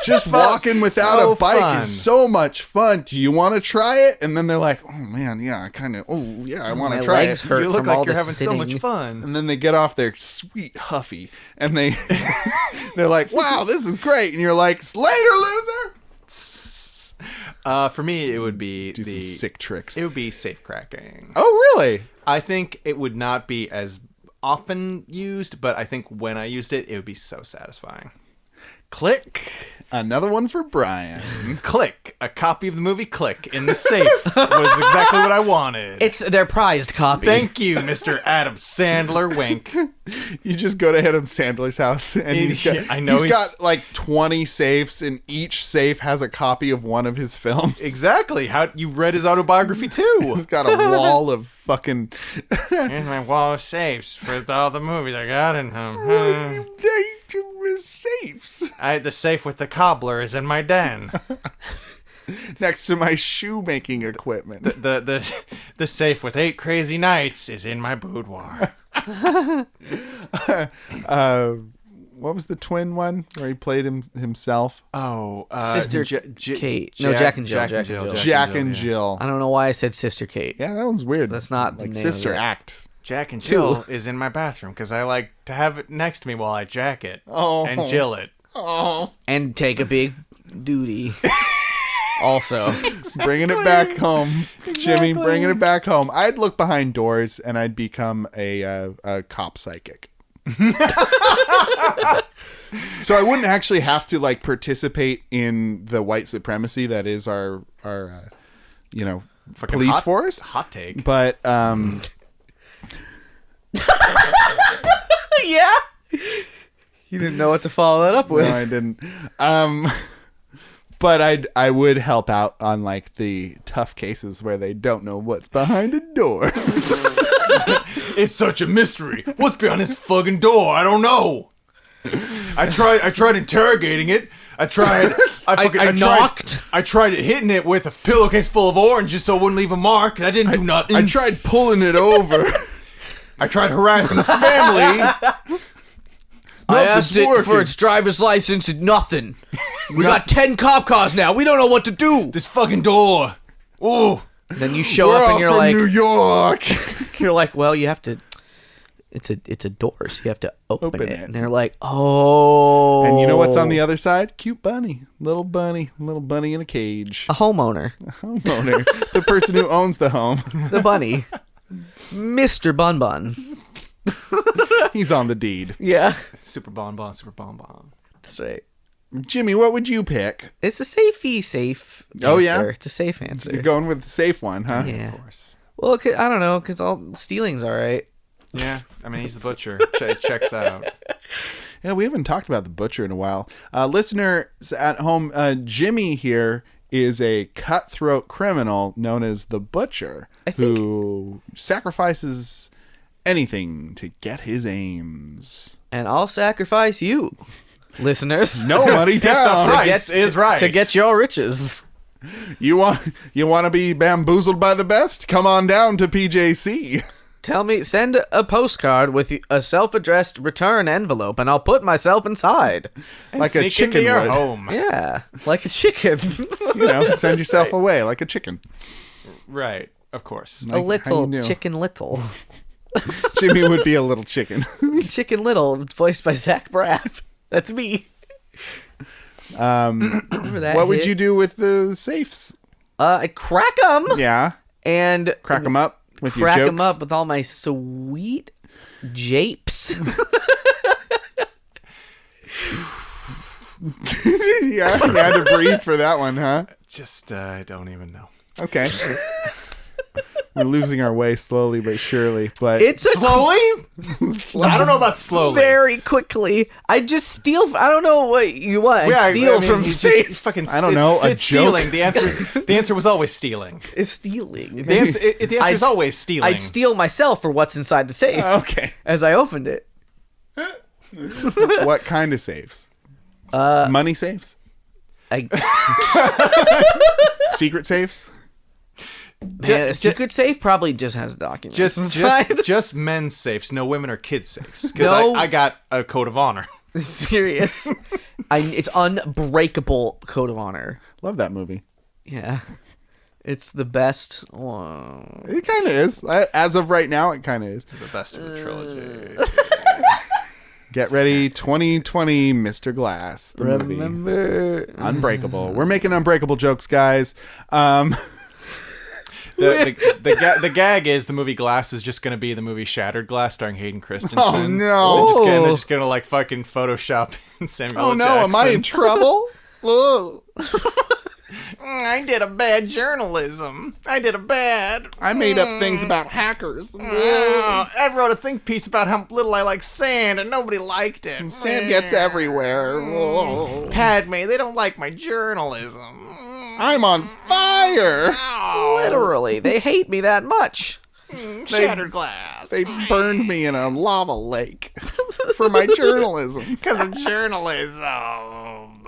Just walking without so a bike fun. is so much fun. Do you want to try it? And then they're like, "Oh man, yeah, I want My to try legs it." hurt You look from like all you're the having so much sitting. fun. And then they get off their sweet Huffy, and they're like, "Wow, this is great." And you're like, "Later, loser." For me, it would be Do some sick tricks. It would be safe cracking. Oh, really? I think it would not be as often used, but I think when I used it, it would be so satisfying. Click. Another one for Brian. Click. A copy of the movie Click in the safe was exactly what I wanted. It's their prized copy. Thank you, Mr. Adam Sandler. Wink. You just go to Adam Sandler's house, and he's got like 20 safes, and each safe has a copy of one of his films. Exactly. How you read his autobiography too? He's got a wall of fucking. Here's my wall of safes for all the movies I got in them. They do safes The safe with the cobbler is in my den. next to my shoemaking equipment. The safe with 8 crazy nights is in my boudoir. What was the twin one where he played himself? Oh, Sister Kate. No, Jack and Jill. Jack and Jill. I don't know why I said Sister Kate. Yeah, that one's weird. That's not the like name Sister of it. Act. Jack and Jill is in my bathroom because I like to have it next to me while I jack it and Jill it. Oh, And take a big duty. Also. bringing it back home, Jimmy. Bringing it back home. I'd look behind doors and I'd become a cop psychic. So I wouldn't actually have to like participate in the white supremacy that is our Fucking police force. Hot take. But Yeah. You didn't know what to follow that up with. no, I didn't. But I would help out on like the tough cases where they don't know what's behind a door. It's such a mystery. What's behind this fucking door? I don't know. I tried interrogating it. I knocked. I tried hitting it with a pillowcase full of oranges so it wouldn't leave a mark. I didn't do nothing. I tried pulling it over. I tried harassing its family. I asked it for its driver's license and nothing. We got 10 cop cars now. We don't know what to do. This fucking door. Ooh. Then you show We're up all and you're from like, New York. you're like, well, you have to. It's a door, so you have to open it. it. And they're like, oh. And you know what's on the other side? Cute bunny, little bunny in a cage. A homeowner. Homeowner, the person who owns the home. The bunny. Mr. Bun Bun. He's on the deed. Yeah. Super bonbon, super bonbon. That's right. Jimmy, what would you pick? It's a safe answer. Oh, yeah? It's a safe answer. You're going with the safe one, huh? Yeah. Of course. Well, I don't know, because all stealing's all right. Yeah, I mean, he's the butcher. It checks out. Yeah, we haven't talked about the butcher in a while. Listeners at home, Jimmy here is a cutthroat criminal known as the Butcher, who sacrifices anything to get his aims. And I'll sacrifice you, listeners. No money down. Price is right. To get your riches. You want to be bamboozled by the best? Come on down to PJC. Send a postcard with a self-addressed return envelope, and I'll put myself inside. Like a Sneak chicken into your would. home. Yeah, like a chicken. Send yourself away like a chicken. Right, of course. A How little you do? chicken little. Jimmy would be a little chicken. Chicken Little, voiced by Zach Braff. That's me. Remember that What would hit? you do with the safes? I crack them. Yeah, And crack them up with your crack jokes. them up with all my sweet japes. Yeah, you had to breathe for that one, huh? Just, I don't even know. Okay. We We're losing our way slowly but surely. But It's a Slowly? I don't know about slowly. very quickly. I just steal. I don't know what you want. Yeah, I steal from he's safes. just fucking I don't know, a it's joke. stealing. The answer was always stealing. Is stealing. The answer is always stealing. I'd steal myself for what's inside the safe okay. as I opened it. What kind of safes? Money safes? Secret safes? Man, a secret safe probably just has documents. Just men's safes, no women or kids safes. Because No. I got a code of honor. Serious. It's unbreakable code of honor. Love that movie. Yeah. It's the best one. It kind of is. As of right now, it kind of is. The best of the trilogy. Get ready, 2020, Mr. Glass, the movie. Remember. Unbreakable. We're making unbreakable jokes, guys. The gag is the movie Glass is just going to be the movie Shattered Glass starring Hayden Christensen. Oh, no. They're just gonna like fucking Photoshop Samuel Oh, no. Jackson. Am I in trouble? Ugh. I did a bad journalism. I did a bad. I made up things about hackers. I wrote a think piece about how little I like sand, and nobody liked it. Sand gets everywhere. Ugh. Padme, they don't like my journalism. I'm on fire. Literally, they hate me that much. Shattered Glass. They burned me in a lava lake for my journalism. Because of journalism.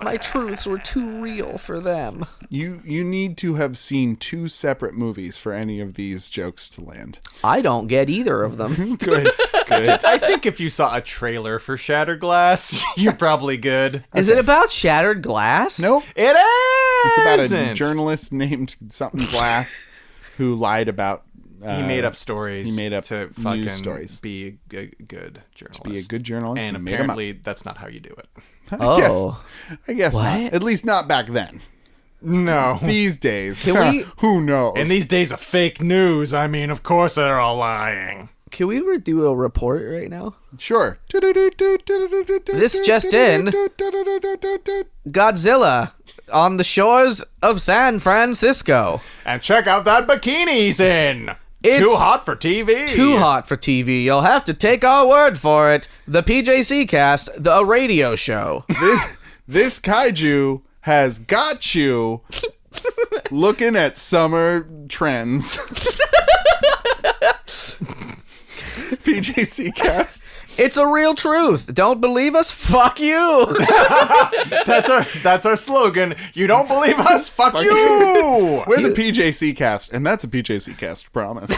My truths were too real for them. You need to have seen 2 separate movies for any of these jokes to land. I don't get either of them. Good. Good. I think if you saw a trailer for Shattered Glass, you're probably good. Is it about shattered glass? Nope. It It's is. about a journalist named something Glass who lied about. He made up stories. He made up to news fucking stories. be a good journalist. Be a good journalist. And he made 'em up. apparently, that's not how you do it. Oh. I guess What? not. At least not back then. No. These days, Can we- who knows? In these days of fake news, I mean, of course they're all lying. Can we do a report right now? Sure. This just in. Godzilla on the shores of San Francisco. And check out that bikini he's in. It's too hot for TV. Too hot for TV. You'll have to take our word for it. The PJC cast, a radio show. This kaiju has got you looking at summer trends. PJC cast. It's a real truth. Don't believe us? Fuck you. That's our slogan. You don't believe us? Fuck you. We're the PJC cast, and that's a PJC cast promise.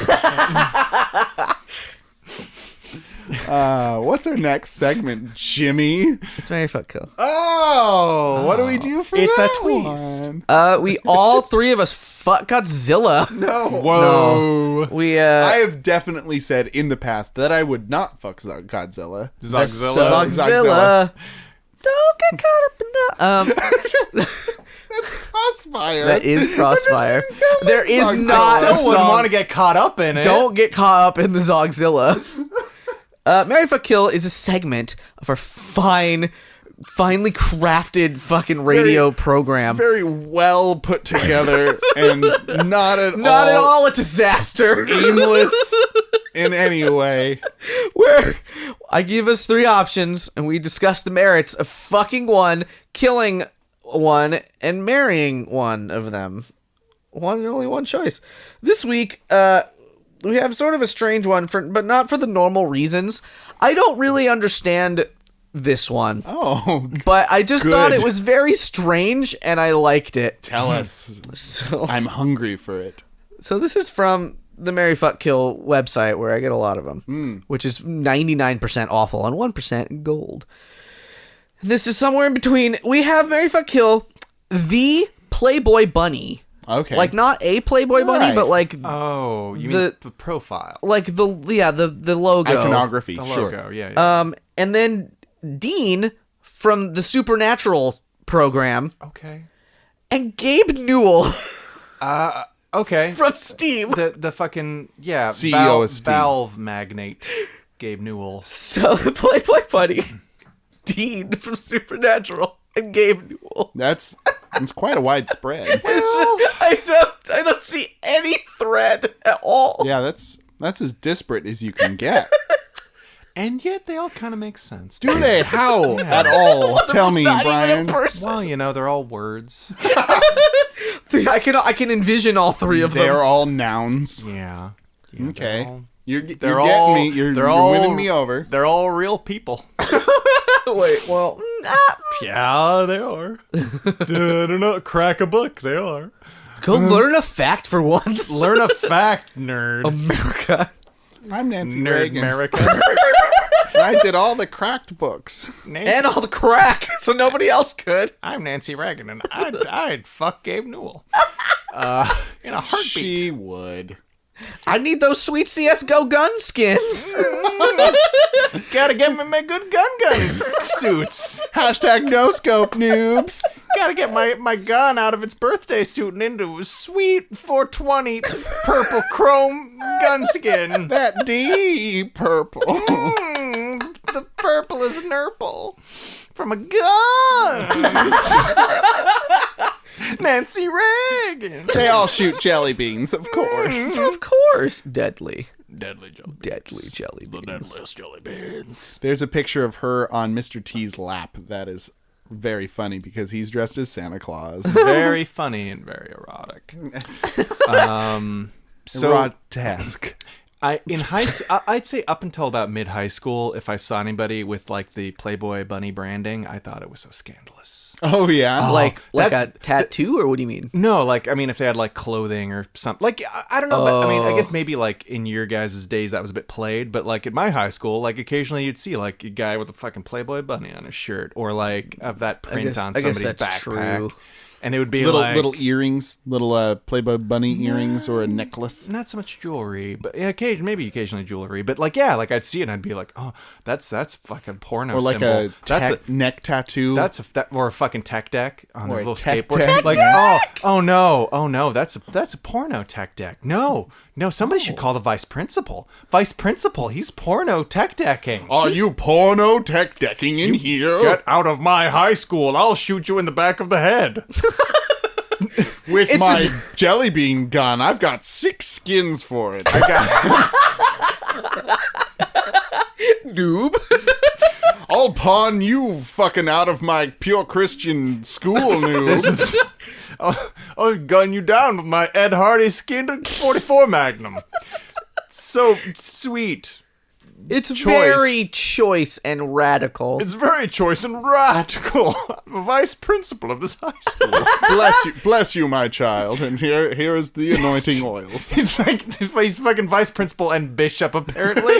What's our next segment, Jimmy? It's Mary Fuck Kill. Oh, what do we do for It's a that twist. one? We all 3 of us fuck Godzilla. No. Whoa. We I have definitely said in the past that I would not fuck Godzilla. Zogzilla. Zogzilla. Don't get caught up in the That's Crossfire. That is Crossfire. That doesn't even sound There like is Zogzilla. not I a still wouldn't song. want to get caught up in it. Don't get caught up in the Zogzilla. Marry Fuck Kill is a segment of our finely crafted fucking radio program. Very well put together and not at Not a disaster. aimless in any way. Where I give us 3 options and we discuss the merits of fucking one, killing one, and marrying one of them. Only one choice. This week, we have sort of a strange one, but not for the normal reasons. I don't really understand this one. Oh, But I just good. thought it was very strange, and I liked it. tell us. So, I'm hungry for it. so this is from the Marry Fuck Kill website, where I get a lot of them, which is 99% awful and 1% gold. And this is somewhere in between. We have Marry Fuck Kill, the Playboy Bunny. Okay. Like not a Playboy Bunny, Right. but like Oh, you The- mean the profile. like the logo. Iconography. The Sure. logo, yeah. And then Dean from the Supernatural program, Okay. and Gabe Newell Okay. from Steam. The fucking, yeah. CEO of Steam. Valve magnate, Gabe Newell. So the Playboy Bunny, Dean from Supernatural, and Gabe Newell. That's It's quite a wide spread. I don't see any thread at all. Yeah, that's as disparate as you can get. And yet they all kind of make sense. Do they? How at all? Tell me, Brian. Well, they're all words. I can envision all three of them. They're all nouns. Yeah. Okay. You're You're all, getting me. You're winning me over. They're all real people. Wait, well, Yeah, they are. Don't know. Crack a book. They are. go learn a fact for once. Learn a fact, nerd. America. I'm Nancy Nerd Reagan. America. I did all the cracked books. And all the crack, so nobody else could. I'm Nancy Reagan, and I'd fuck Gabe Newell. In a heartbeat. She would. I need those sweet CS:GO gun skins. Gotta get me my good gun suits. Hashtag no scope noobs. Gotta get my gun out of its birthday suit and into a sweet 420 purple chrome gun skin. That deep purple. The purple is nurple from a gun. Nancy Reagan. They all shoot jelly beans, of course. Of course. Deadly Deadly jelly. jelly beans. The deadliest jelly beans. There's a picture of her on Mr. T's lap. That is very funny because he's dressed as Santa Claus. Very funny and very erotic. Grotesque. I'd say up until about mid high school, if I saw anybody with like the Playboy bunny branding, I thought it was so scandalous. Oh, yeah? Like a tattoo, or what do you mean? No, like, I mean, if they had like clothing or something, like, I don't know, but I mean, I guess maybe like in your guys' days that was a bit played, but like in my high school, like occasionally you'd see like a guy with a fucking Playboy bunny on his shirt, or like of that print on somebody's backpack. True. And it would be little earrings, little Playboy bunny earrings, or a necklace. Not so much jewelry, but yeah, occasionally jewelry. But like, yeah, like I'd see it and I'd be like, oh, that's fucking porno Or like symbol. a neck tattoo. Or a fucking tech deck on a Or a little tech skateboard. deck. Like, oh no, that's a porno tech deck. No, somebody should call the vice principal. Vice principal, he's porno tech decking. Are you porno tech decking in here? Get out of my high school! I'll shoot you in the back of the head. With my jelly bean gun, I've got 6 skins for it. Noob. I'll pawn you fucking out of my pure Christian school, noob. I'll gun you down with my Ed Hardy skinned 44 Magnum. So sweet. It's choice. very choice and radical. It's very choice and radical. I'm a vice principal of this high school. bless you, my child. And here is the anointing oils. He's fucking vice principal and bishop, apparently.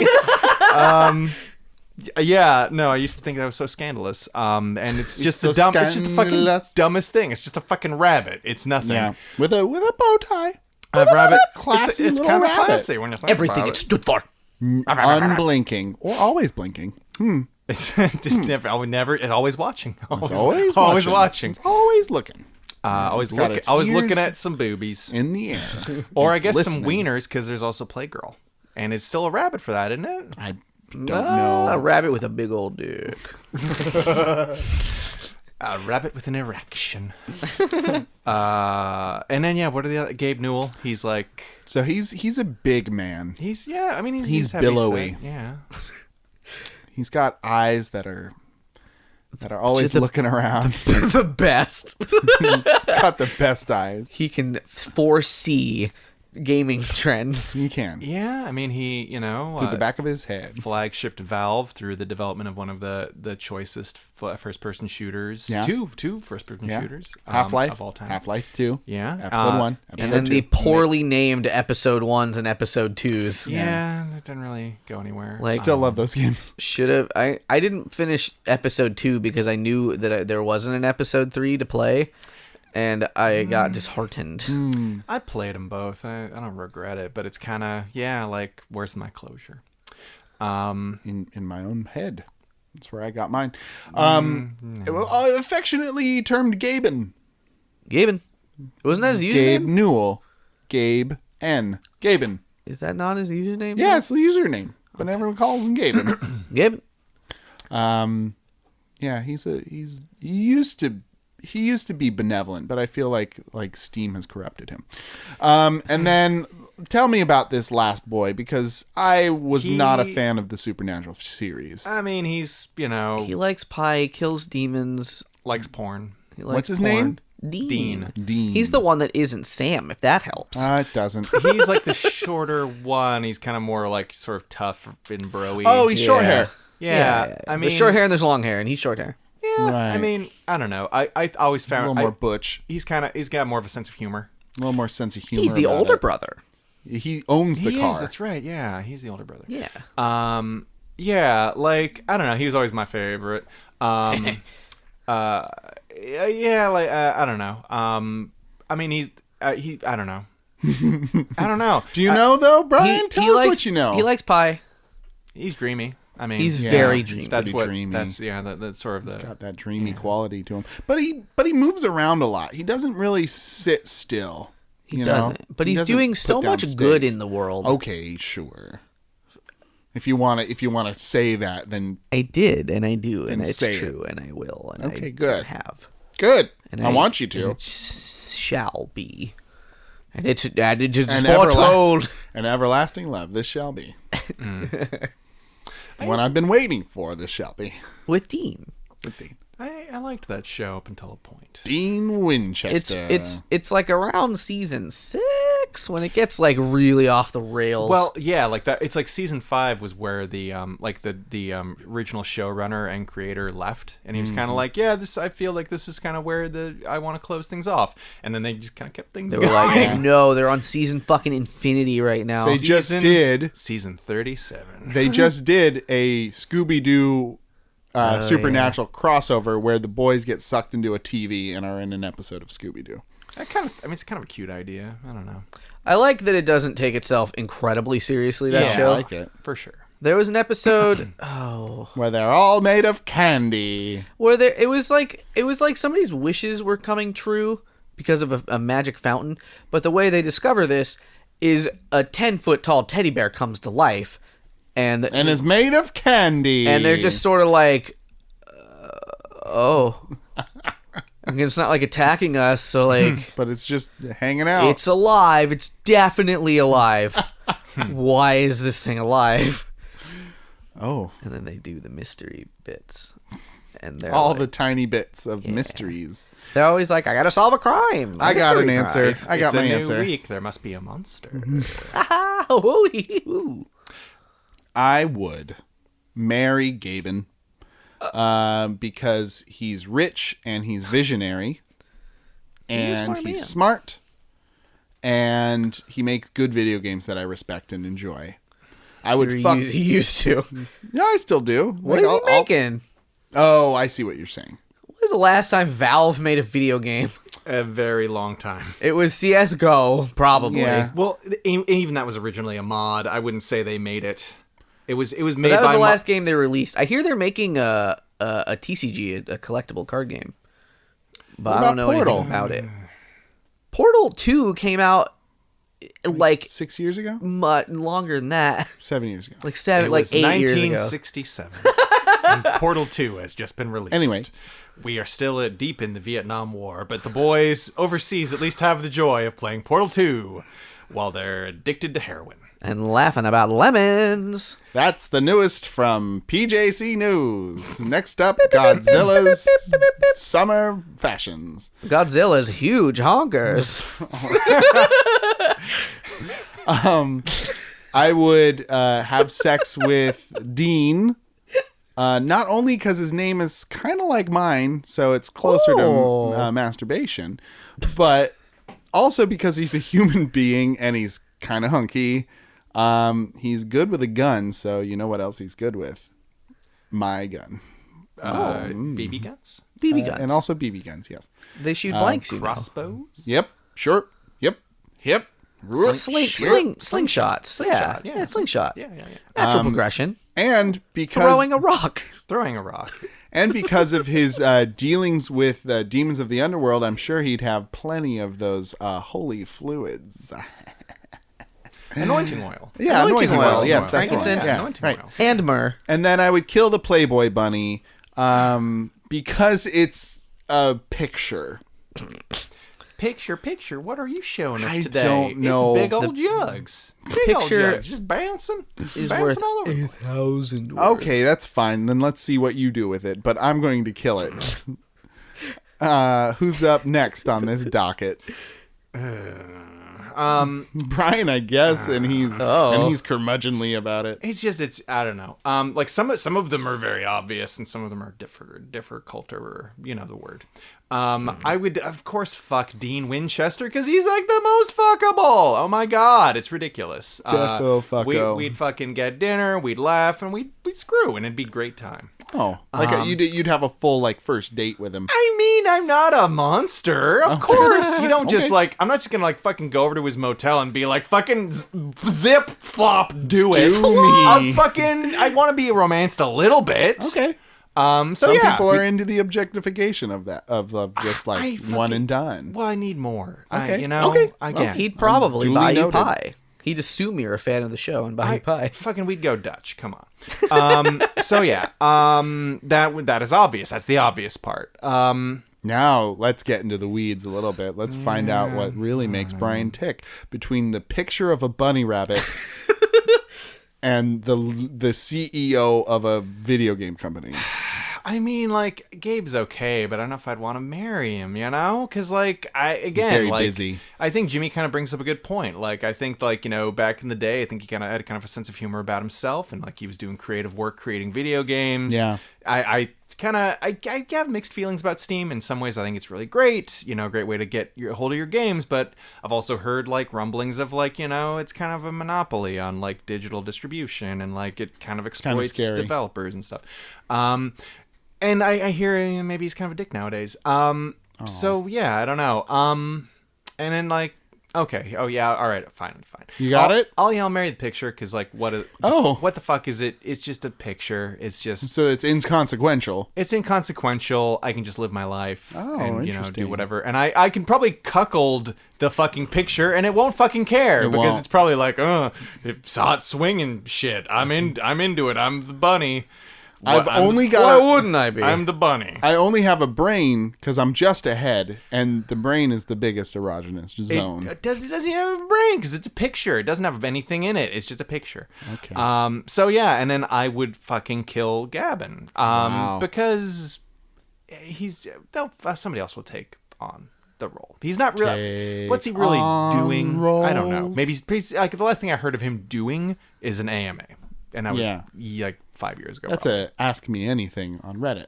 Yeah, no, I used to think that was so scandalous. And it's just so it's just the fucking scandalous. dumbest thing. It's just a fucking rabbit. It's nothing. Yeah, with a bow tie. A rabbit. Classy it's little kind of rabbit. classy when you think Everything about it stood for. Unblinking or always blinking. It's just never. It's always watching. It's Always watching. It's always looking. Always got its looking ears at some boobies, in the air. or I It's guess listening. some wieners, because there's also Playgirl, and it's still a rabbit for that, isn't it? I don't know. A rabbit with a big old dick. A rabbit with an erection. And then what are the other? Gabe Newell. He's like, So he's a big man. he's He's heavy billowy. set, yeah. He's got eyes that are always looking around. The best. He's got the best eyes. He can foresee gaming trends. He can. Yeah, I mean, he, To the back of his head. flagshipped Valve through the development of one of the choicest first-person shooters. Yeah. Two first-person Yeah. shooters Half-Life. of all time. Half-Life 2. Yeah. Episode 1. And Episode then 2. the poorly named episode 1s and episode 2s. Yeah, that didn't really go anywhere. Like- Still love those games. Should have. I didn't finish episode 2 because I knew that there wasn't an episode 3 to play. And I got disheartened. I played them both. I don't regret it, but it's kind of like, where's my closure? In my own head. That's where I got mine. Affectionately termed Gaben. Gaben. Wasn't that his username? Gabe Newell. Gabe N. Gaben. Is that not his username? Yeah, it's the username. But everyone calls him Gaben. Gaben. Yeah, he used to used to be benevolent, but I feel like steam has corrupted him. And then tell me about this last boy, because I was not a fan of the Supernatural series. I mean, he's, he likes pie, kills demons, likes porn. He likes What's his porn. name? Dean. Dean. He's the one that isn't Sam, if that helps. It doesn't. He's like the shorter one. He's kind of more like sort of tough and bro-y. Oh, he's short hair. Yeah. I mean, there's short hair and there's long hair, and he's short hair. Yeah. Right. I mean, I don't know. I always found a little more butch. He's got more of a sense of humor. A little more sense of humor. He's the about older it. brother. He owns the car. That's right. Yeah, he's the older brother. Yeah. Yeah, like, I don't know. He was always my favorite. Yeah, like, I don't know. I mean, I don't know. I don't know. Do you know, though, Brian? Tell us what you know. He likes pie. He's dreamy. I mean, He's very dreamy. That's what. dreamy. That's that's sort of the. He's got that dreamy quality to him. But he moves around a lot. He doesn't really sit still. He doesn't. But he's doing so much good in the world. Okay, sure. If you want to say that, then I did, and I do, and it's say true, and I will. And Okay, I good. Have. Good. And I want you to. And it shall be. And it's just And foretold. An everlasting love, this shall be. What I've been waiting for, this shall be. With Dean. With Dean. I liked that show up until a point. Dean Winchester. It's like around season 6 when it gets like really off the rails. Well, yeah, like that. It's like season 5 was where the original showrunner and creator left, and he was kind of like, yeah, I feel like this is kind of where I want to close things off, and then they just kind of kept things. They were like, no, they're on season fucking infinity right now. They just did season 37. They just did a Scooby-Doo Supernatural crossover where the boys get sucked into a TV and are in an episode of Scooby-Doo. It's kind of a cute idea. I don't know. I like that it doesn't take itself incredibly seriously, that show. I like it. For sure. There was an episode where they're all made of candy. Where it was like somebody's wishes were coming true because of a magic fountain, but the way they discover this is a 10-foot tall teddy bear comes to life and is made of candy. And they're just sort of like I mean, it's not like attacking us, so like but it's just hanging out. It's alive. It's definitely alive. Why is this thing alive? Oh. And then they do the mystery bits. And they're all like, the tiny bits of mysteries. They're always like, I gotta solve a crime. I got an answer. It's I got my a answer. new week. There must be a monster. I would marry Gaben because he's rich and he's visionary and he's smart and he makes good video games that I respect and enjoy. I would He used to. Yeah, I still do. What is he making? Oh, I see what you're saying. When was the last time Valve made a video game? A very long time. It was CSGO, probably. Yeah. Well, even that was originally a mod. I wouldn't say they made it. It was made by... That was the last game they released. I hear they're making a TCG, a collectible card game. But I don't know anything about it. Portal 2 came out like 6 years ago? Much longer than that. 7 years ago. Like 8 years ago. 1967. And Portal 2 has just been released. Anyway. We are still deep in the Vietnam War, but the boys overseas at least have the joy of playing Portal 2 while they're addicted to heroin. And laughing about lemons. That's the newest from PJC News. Next up, Godzilla's summer fashions. Godzilla's huge honkers. I would have sex with Dean. Not only because his name is kind of like mine, so it's closer to masturbation, but also because he's a human being and he's kind of hunky. He's good with a gun, so you know what else he's good with? My gun. BB guns? BB guns. And also BB guns, yes. They shoot blanks, crossbows? Yep, sure. Yep. Slingshots. Yeah, slingshot. Yeah. Natural progression. And because... Throwing a rock. And because of his dealings with demons of the underworld, I'm sure he'd have plenty of those holy fluids. Anointing oil. Yeah, anointing oil. Yes, that's frankincense. right. Anointing right. oil. And myrrh. And then I would kill the Playboy bunny because it's a picture. Picture. What are you showing us I today? don't know. It's big old jugs. Big old picture jugs. Just bouncing. is Bouncing worth all over the place. 1,000 words. Okay, that's fine. Then let's see what you do with it. But I'm going to kill it. Who's up next on this docket? Brian, I guess, and he's curmudgeonly about it. It's I don't know. Like some of them are very obvious, and some of them are difficult, or you know the word. I would of course fuck Dean Winchester because he's like the most fuckable. Oh my god, it's ridiculous. Defo fucko. We'd fucking get dinner, we'd laugh, and we'd screw, and it'd be a great time. Oh, like you'd have a full like first date with him. I mean, I'm not a monster. Of course. You don't just like, I'm not just gonna like fucking go over to his motel and be like, fucking zip, flop, do it. I want to be romanced a little bit. Okay. So Some yeah. people are into the objectification of that, of just like one and done. Well, I need more. Okay. Okay. Well, Again. He'd probably Duly buy you noted. pie. He'd assume you're a fan of the show and buy you pie. Fucking, we'd go Dutch. Come on. So yeah. That is obvious. That's the obvious part. Now let's get into the weeds a little bit. Let's find out what really makes Brian tick between the picture of a bunny rabbit and the CEO of a video game company. I mean, like, Gabe's okay, but I don't know if I'd want to marry him, you know? Because, like, very busy. I think Jimmy kind of brings up a good point. Like, I think, like, you know, back in the day, I think he kind of had a sense of humor about himself, and, like, he was doing creative work, creating video games. Yeah. I have mixed feelings about Steam. In some ways, I think it's really great, you know, a great way to get a hold of your games, but I've also heard, like, rumblings of, like, you know, it's kind of a monopoly on, like, digital distribution, and, like, it kind of exploits developers and stuff. And I hear maybe he's kind of a dick nowadays. So yeah, I don't know. And then like, okay, oh yeah, all right, fine. You got it? I'll marry the picture because like, what the fuck is it? It's just a picture. It's just so it's inconsequential. It's inconsequential. I can just live my life and you know interesting. do whatever. And I can probably cuckold the fucking picture and it won't fucking care because it's probably like, it's hot swinging shit. I'm into it. I'm the bunny. Why wouldn't I be? I'm the bunny. I only have a brain because I'm just a head, and the brain is the biggest erogenous zone. It doesn't have a brain because it's a picture. It doesn't have anything in it. It's just a picture. Okay. So yeah, and then I would fucking kill Gavin. Because somebody else will take on the role. He's not really. What's he really doing? Roles. I don't know. Maybe he's like the last thing I heard of him doing is an AMA, and that was like 5 years ago. That's a Ask Me Anything on Reddit.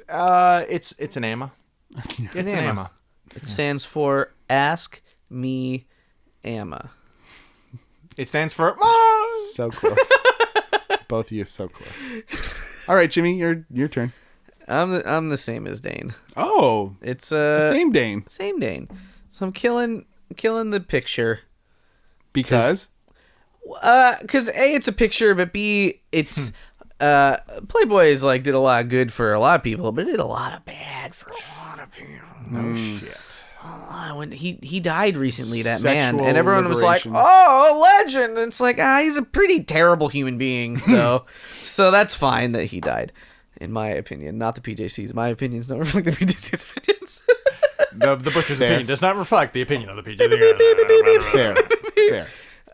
It's an AMA. It's an AMA. It stands for Ask Me Amma. It stands for So close. Both of you so close. All right, Jimmy, your turn. I'm the same as Dane. Oh, It's same Dane. Same Dane. So I'm killing the picture Because because A, it's a picture, but B, it's Playboy's like did a lot of good for a lot of people, but it did a lot of bad for a lot of people. No shit. When he died recently, that Sexual man, and everyone liberation. was like, "Oh, a legend!" And it's like, he's a pretty terrible human being, though. So that's fine that he died, in my opinion. Not the PJC's. My opinions don't reflect the PJC's opinions. The butcher's opinion does not reflect the opinion of the PJC. fair.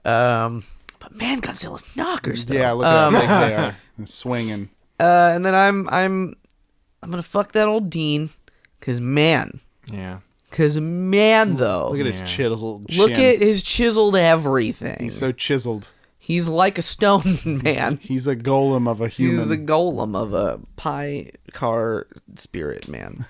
But man, Godzilla's knockers, though. Yeah, look at how big they are. They're swinging. And then I'm gonna fuck that old Dean, cause man, though, Look at his chiseled chin. Look at his chiseled everything. He's so chiseled. He's like a stone man. He's a golem of a human. He's a golem of a pie car spirit man.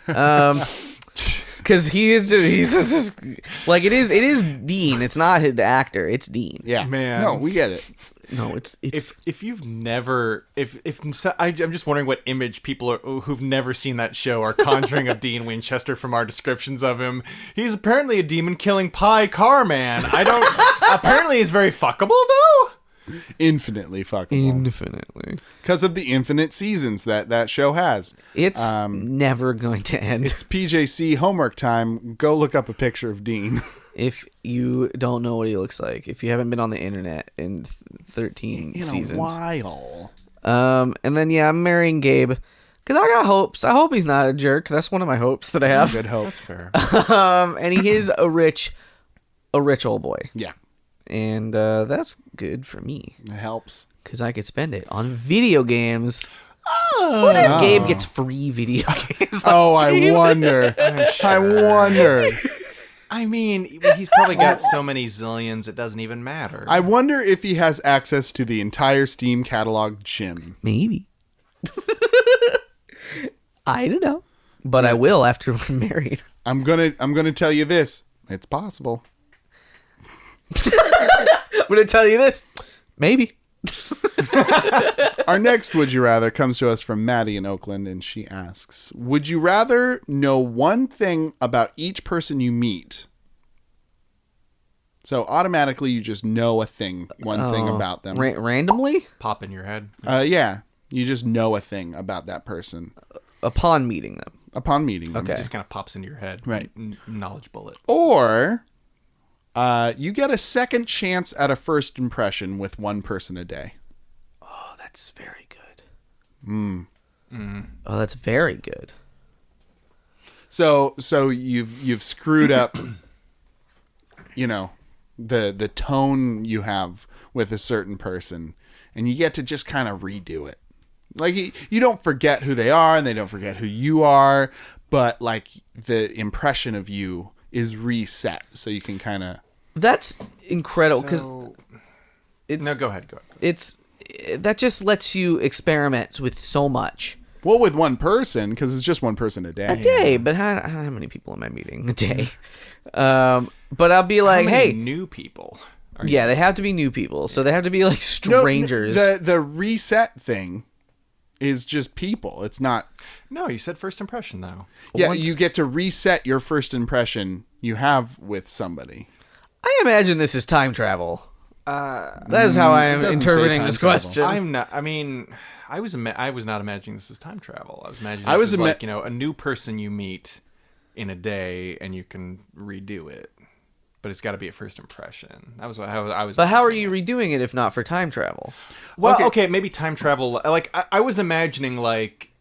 Because he's just like it is Dean. It's not the actor. It's Dean. Yeah, man. No, we get it. No, it's if you've never I'm just wondering what image people who've never seen that show are conjuring of Dean Winchester from our descriptions of him. He's apparently a demon killing pie car man. Apparently he's very fuckable though. Infinitely fuckable. infinitely. Because of the infinite seasons that show has. It's never going to end. It's PJC homework time. Go look up a picture of Dean. If you don't know what he looks like, if you haven't been on the internet in 13 In seasons. a while. And then I'm marrying Gabe Because I got hopes. I hope he's not a jerk. That's one of my hopes that I have. Good hope. That's fair. And he is a rich old boy. Yeah, And that's good for me. it helps. Because I could spend it on video games. What if Gabe gets free video games on Steam? I wonder. I wonder. I mean, he's probably got so many zillions, it doesn't even matter. I wonder if he has access to the entire Steam catalog gym. Maybe. I don't know. But I will after we're married. I'm gonna tell you this. It's possible. I'm going to tell you this. Maybe. Our next Would You Rather comes to us from Maddie in Oakland, and she asks, would you rather know one thing about each person you meet? So automatically you just know one thing about them. Randomly? Pop in your head. Yeah. You just know a thing about that person. Upon meeting them. Upon meeting them. Okay. It just kind of pops into your head. Right. Knowledge bullet. Or you get a second chance at a first impression with one person a day. Oh, that's very good. Oh, that's very good. So you've screwed up, the tone you have with a certain person, and you get to just kind of redo it. Like you don't forget who they are, and they don't forget who you are, but like the impression of you is reset, so you can kind of. That's incredible because it's No, go ahead. that just lets you experiment with so much. Well, with one person, because it's just one person a day. A day, but how many people am I meeting a day? But I'll be like, How many hey, new people. yeah, they have to be new people, so they have to be like strangers. The reset thing is just people. It's not. No, you said first impression though. Yeah, you get to reset your first impression you have with somebody. I imagine this is time travel. That is how I am doesn't say interpreting time this travel. question. I'm not. I mean, I was not imagining this as time travel. I was imagining I this was as like a new person you meet in a day and you can redo it, but it's got to be a first impression. That was what I was. But how are you redoing it if not for time travel? Well, okay, maybe time travel. Like I was imagining, like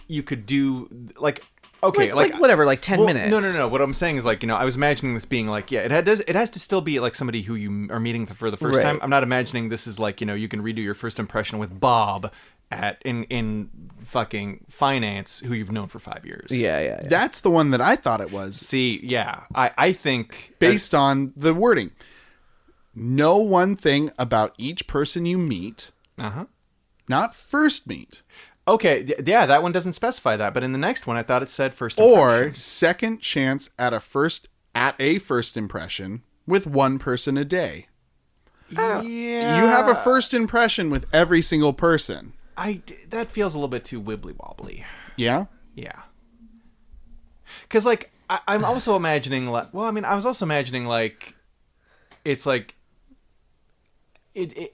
you could do like. Okay, like whatever, like 10 minutes. No. What I'm saying is like, I was imagining this being like, yeah, it has to still be like somebody who you are meeting for the first time. I'm not imagining this is like, you can redo your first impression with Bob in fucking finance who you've known for 5 years. Yeah. That's the one that I thought it was. See, yeah, I think Based on the wording. Know one thing about each person you meet. Not first meet. Okay, yeah, that one doesn't specify that, but in the next one, I thought it said first Or impression. second chance at a first impression with one person a day. Yeah, You have a first impression with every single person. That feels a little bit too wibbly wobbly. Yeah? Yeah. Because, like, I'm also imagining, like, well, I mean, I was also imagining, like, it's like,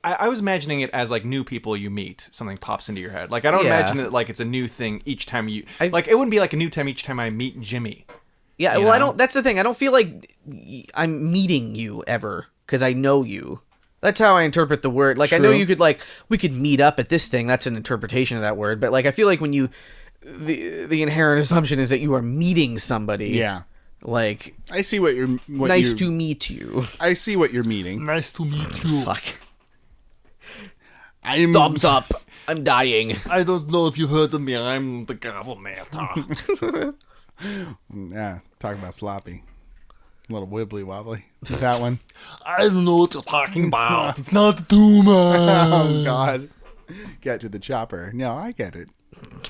I was imagining it as, like, new people you meet, something pops into your head. Like, I don't imagine it like it's a new thing each time like, it wouldn't be like a new time each time I meet Jimmy. Yeah, well, I don't, that's the thing. I don't feel like I'm meeting you ever, because I know you. That's how I interpret the word. Like, True. I know you could, like, we could meet up at this thing. That's an interpretation of that word. But, like, I feel like when you, the inherent assumption is that you are meeting somebody. Yeah. Like, I see what you're... nice to meet you. I see what you're meaning. Nice to meet you. Fuck. I'm... Thumbs up. I'm dying. I don't know if you heard of me. I'm the governor. Yeah, talking about sloppy. A little wibbly wobbly. That one. I don't know what you're talking about. It's not the tumor. Oh, God. Get to the chopper. No, I get it.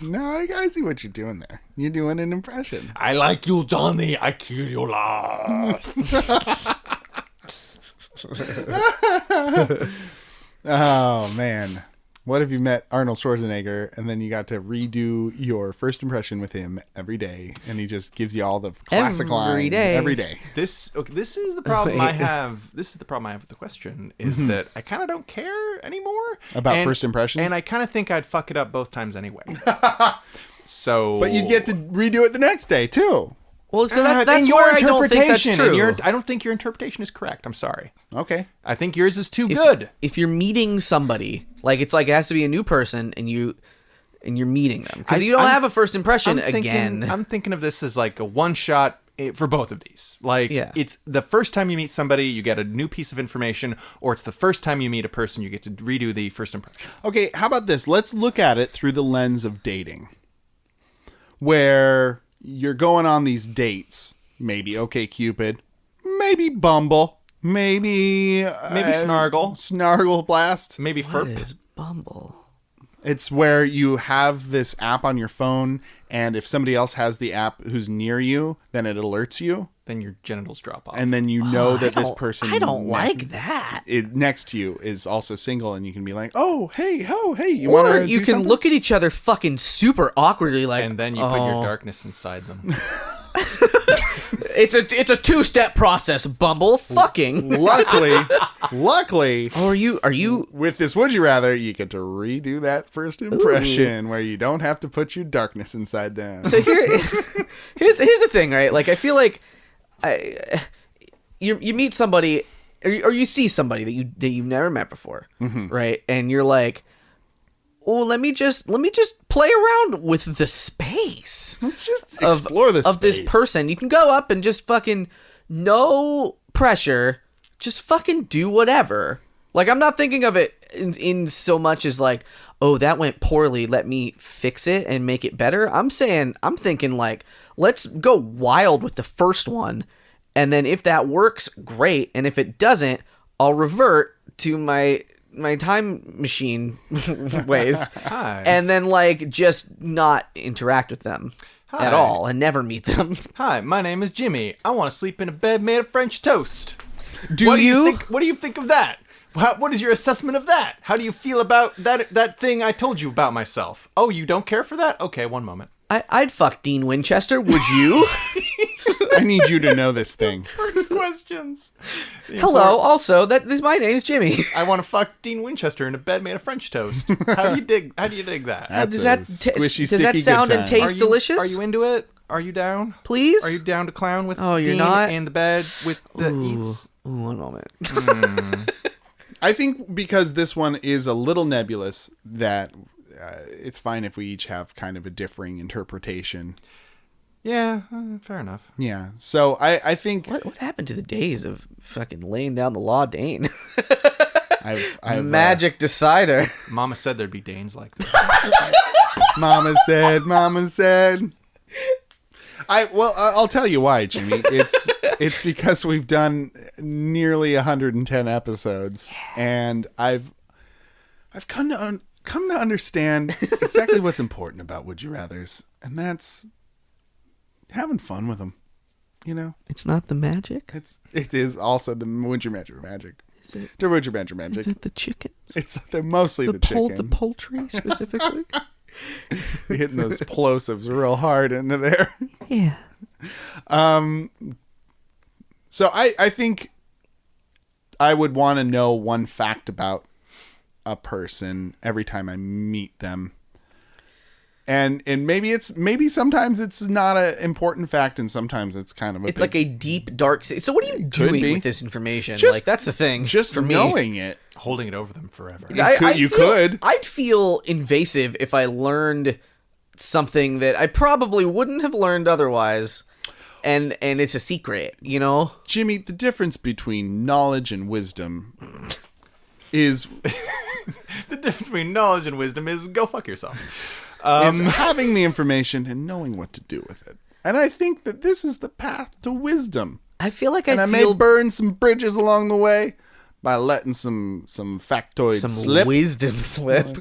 No, I see what you're doing there. You're doing an impression. I like you, Johnny. I kill you laugh. Oh, man. What if you met Arnold Schwarzenegger and then you got to redo your first impression with him every day and he just gives you all the classic lines every day? This is the problem I have. This is the problem I have with the question is that I kind of don't care anymore About first impressions? and I kind of think I'd fuck it up both times anyway. So, But you'd get to redo it the next day, too. Well, so that's in your your I don't think that's interpretation. true. I don't think your interpretation is correct. I'm sorry. Okay. I think yours is too good. If you're meeting somebody, like, it's like it has to be a new person, and and you're meeting them because you don't have a first impression again. I'm thinking of this as like a one shot for both of these. Like, it's the first time you meet somebody, you get a new piece of information, or it's the first time you meet a person, you get to redo the first impression. Okay, how about this? Let's look at it through the lens of dating, where you're going on these dates. Maybe OkCupid, maybe Bumble, maybe Snargle Blast, maybe What Ferp. is Bumble? It's where you have this app on your phone, and if somebody else has the app who's near you, then it alerts you. Then your genitals drop off. And then you know that this person I don't like that. Next to you is also single, and you can be like, oh, hey, you Or want to you can something? look at each other fucking super awkwardly like... And then you put your darkness inside them. It's a two-step process, Bumble. Fucking. Luckily, Oh, are you with this Would You Rather, you get to redo that first impression where you don't have to put your darkness inside them. So here's the thing, right? Like, I feel like you meet somebody or you see somebody that you've never met before, right? And you're like, oh, let me just play around with the space. Let's just explore this of this space. person. You can go up and just fucking no pressure, just fucking do whatever. Like, I'm not thinking of it in so much as like, oh, that went poorly, let me fix it and make it better. I'm thinking like, let's go wild with the first one, and then if that works, great, and if it doesn't, I'll revert to my time machine ways. Hi. And then like just not interact with them at all and never meet them. Hi, my name is Jimmy. I want to sleep in a bed made of French toast. What do you think of that? What is your assessment of that? How do you feel about that thing I told you about myself? Oh, you don't care for that? Okay, one moment. I'd fuck Dean Winchester. Would you? I need you to know this thing. Questions. Hello. Also, my name is Jimmy. I want to fuck Dean Winchester in a bed made of French toast. How do you dig that? Does that squishy, does that sticky sound good and time. taste delicious? Are you into it? Are you down? Please? Are you down to clown with Oh, you're Dean not? in the bed with the eats? Ooh, one moment. I think because this one is a little nebulous, that it's fine if we each have kind of a differing interpretation. Yeah, fair enough. Yeah. So I think What happened to the days of fucking laying down the law, Dane? I've Magic decider. Mama said there'd be Danes like this. Mama said. I'll tell you why, Jimmy. It's because we've done nearly 110 episodes, and I've come to understand exactly what's important about Would You Rathers, and that's having fun with them. You know, It's not the magic? it is also the Would You Rather magic. Is it? The Would You Rather magic. Is it the chickens? They're mostly the chicken. The poultry specifically? Hitting those plosives real hard into there. Yeah. So I think I would want to know one fact about a person every time I meet them. And maybe sometimes it's not an important fact, and sometimes it's kind of It's like a deep, dark... So what are you doing be. with this information? Just- Like, that's the thing. just for me. knowing it. Holding it over them forever. You could. I'd feel invasive if I learned something that I probably wouldn't have learned otherwise, and it's a secret, you know? Jimmy, the difference between knowledge and wisdom is The difference between knowledge and wisdom is go fuck yourself. is having the information and knowing what to do with it. And I think that this is the path to wisdom. I feel like And I I may feel burn some bridges along the way by letting some factoids some slip. wisdom slip.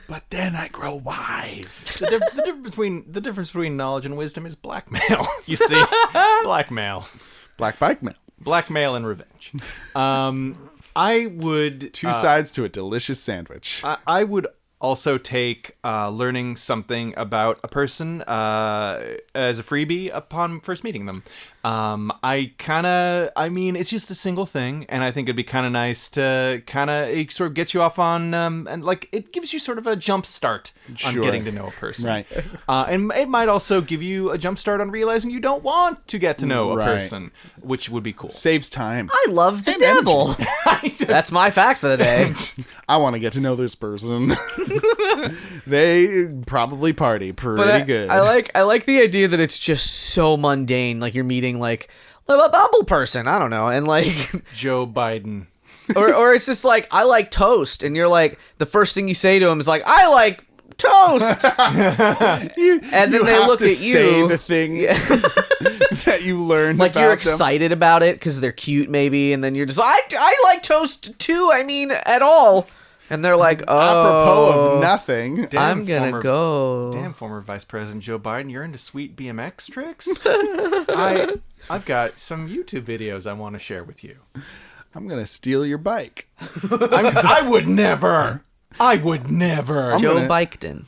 But then I grow wise. The difference between knowledge and wisdom is blackmail. You see, blackmail, Black bike mail. blackmail, and revenge. I would Two sides to a delicious sandwich. I would also take learning something about a person as a freebie upon first meeting them. I mean, it's just a single thing, and I think it'd be kind of nice to it sort of gets you off on, and like it gives you sort of a jump start on getting to know a person, Right? And it might also give you a jump start on realizing you don't want to get to know a person, which would be cool. Saves time. I love the devil. That's my fact for the day. I want to get to know this person. They probably party pretty good. I like the idea that it's just so mundane. Like you're meeting like a Bumble person. I don't know, and like Joe Biden. or it's just like I like toast, and you're like the first thing you say to him is like I like toast, and then they look at you. Say the thing that you learned. Like about you're them. excited about it because they're cute, maybe, and then you're just I like toast too. I mean, at all. And they're like, oh, apropos of nothing. I'm gonna go. Damn, former Vice President Joe Biden, you're into sweet BMX tricks? I've got some YouTube videos I want to share with you. I'm gonna steal your bike. I would never. Joe Biden.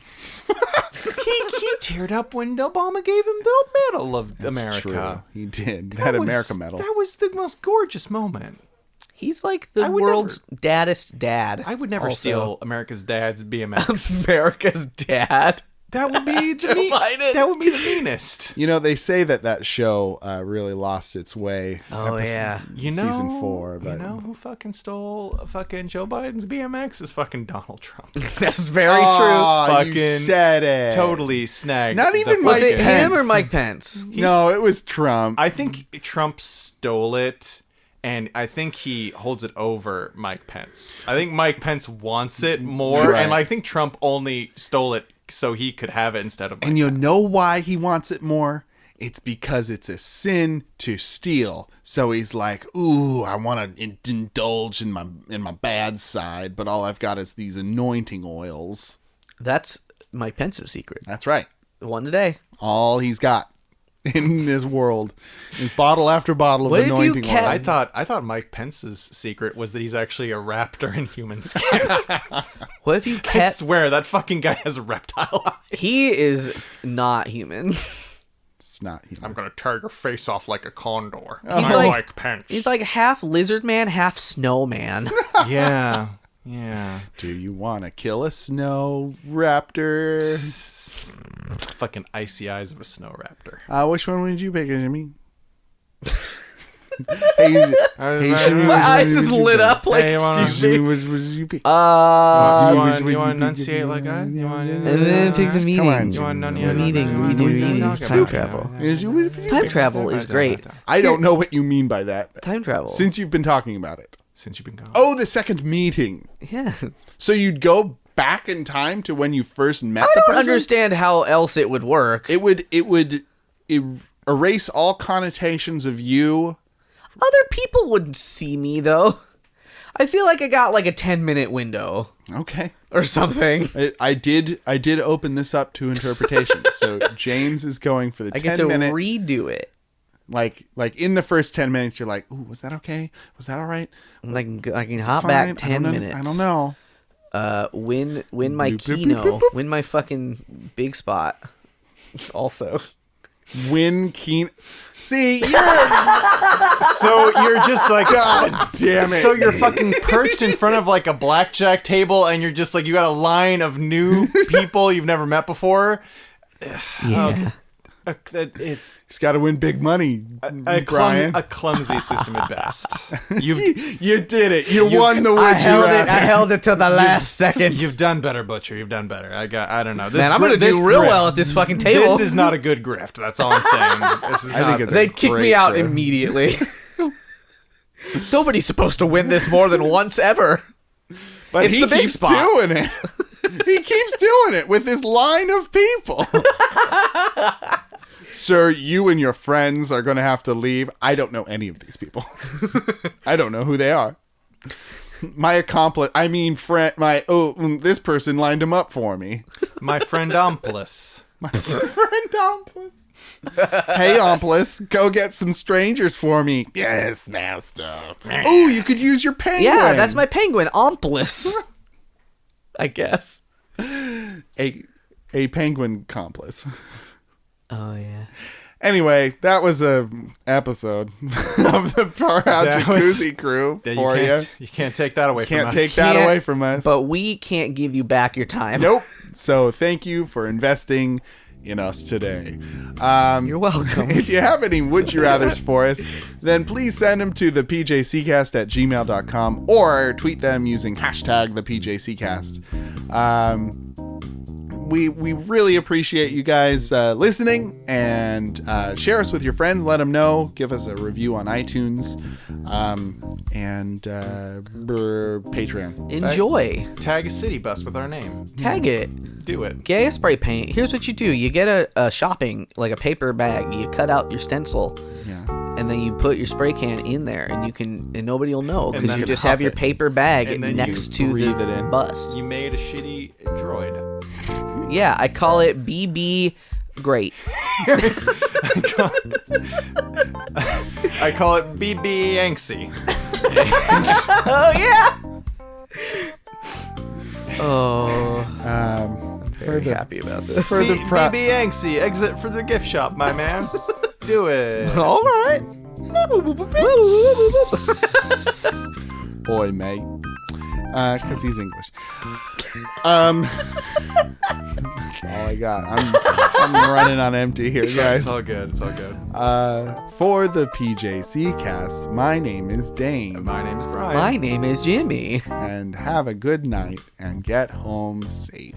He teared up when Obama gave him the Medal of America. True. He did. That America medal. That was the most gorgeous moment. He's like the world's daddest dad. I would never steal America's dad's BMX. America's dad. That would be that would be the meanest. You know, they say that show really lost its way. Oh yeah, season 4. But... You know who fucking stole fucking Joe Biden's BMX is fucking Donald Trump. That's very true. Fucking you said it. Totally snagged. Not even Was Mike it Pence. him or Mike Pence? No, it was Trump. I think Trump stole it. And I think he holds it over Mike Pence. I think Mike Pence wants it more. Right. And I think Trump only stole it so he could have it instead of Mike And you Pence. know why he wants it more? It's because it's a sin to steal. So he's like, ooh, I want to indulge in my bad side, but all I've got is these anointing oils. That's Mike Pence's secret. That's right. One today. All he's got in this world is bottle after bottle of anointing oil. I thought Mike Pence's secret was that he's actually a raptor in human skin. What if you I kept... swear that fucking guy has reptile eyes. He is not human. It's not human. I'm gonna tear your face off like a condor. He's I'm like- Mike Pence. He's like half lizard man, half snowman. Yeah. Do you want to kill a snow raptor? Fucking icy eyes of a snow raptor. Which one would you pick, Jimmy? Hey, Jimmy, My eyes which just would you lit pick? up like, Hey, you wanna- excuse Jimmy, me. which would you pick? You want to enunciate like that? You want And then pick the meeting. Come on, You want Jimmy. to Meeting. We do time travel. Time travel is great. I don't know what you mean by that. Time travel. Since you've been talking about it. Since you've been gone. Oh, the second meeting. Yes. So you'd go back in time to when you first met I the don't person? understand how else it would work. It would erase all connotations of you. Other people wouldn't see me though. I feel like I got like a 10-minute window Okay. or something. I did open this up to interpretation. So James is going for the I 10 get to minute. redo it. Like in the first 10 minutes, you're like, ooh, was that okay? Was that all right? I can Is it hop fine? back I 10 don't know. minutes. I don't know. Win my Boop, boop, boop, Keno. boop, boop. Win my fucking big spot. Also. Win Keen. See, So you're just like, God damn it. so you're fucking perched in front of like a blackjack table, and you're just like, you got a line of new people you've never met before. Yeah. It's he's got to win big money, Brian. a clumsy system at best. You did it. You won the would I you held it. rather. I held it to the last second. You've done better, Butcher. You've done better. I don't know. This Man, I'm gonna this do real grift- well at this fucking table. This is not a good grift. That's all I'm saying. This is I not think it's the- They'd kick me great out grift. immediately. Nobody's supposed to win this more than once ever. But It's he the big keeps spot. doing it. He keeps doing it with his line of people. Sir, you and your friends are going to have to leave. I don't know any of these people. I don't know who they are. My accomplice, this person lined him up for me. my friend Omplus. My friend Omplus. Hey, Omplus, go get some strangers for me. Yes, master. Oh, you could use your penguin. Yeah, that's my penguin, Omplus. I guess. A penguin accomplice. Oh yeah. Anyway, that was a episode of the Powerhouse Jacuzzi crew for you. You can't take that away from us. Can't take that away from us. But we can't give you back your time. Nope. So thank you for investing in us today. You're welcome. If you have any would you rathers for us, then please send them to the pjccast@gmail.com or tweet them using hashtag the pjccast. We really appreciate you guys listening, and share us with your friends. Let them know. Give us a review on iTunes and Patreon. Enjoy. Tag a city bus with our name. Tag it. Do it. Get a spray paint. Here's what you do. You get a shopping, like a paper bag. You cut out your stencil. Yeah. And then you put your spray can in there, and nobody will know because then you just huff have your it. paper bag And then next you to breathe the it in. bus. You made a shitty droid. Yeah, I call it BB Great. I call it BB Yanksy. Oh yeah. Oh, very happy about this. For the See, BB Yanksy, exit for the gift shop, my man. Do it. All right. Boy, mate. Because he's English. That's all I got. I'm running on empty here, guys. It's all good. It's all good. For the PJC cast, my name is Dane. My name is Brian. My name is Jimmy. And have a good night and get home safe.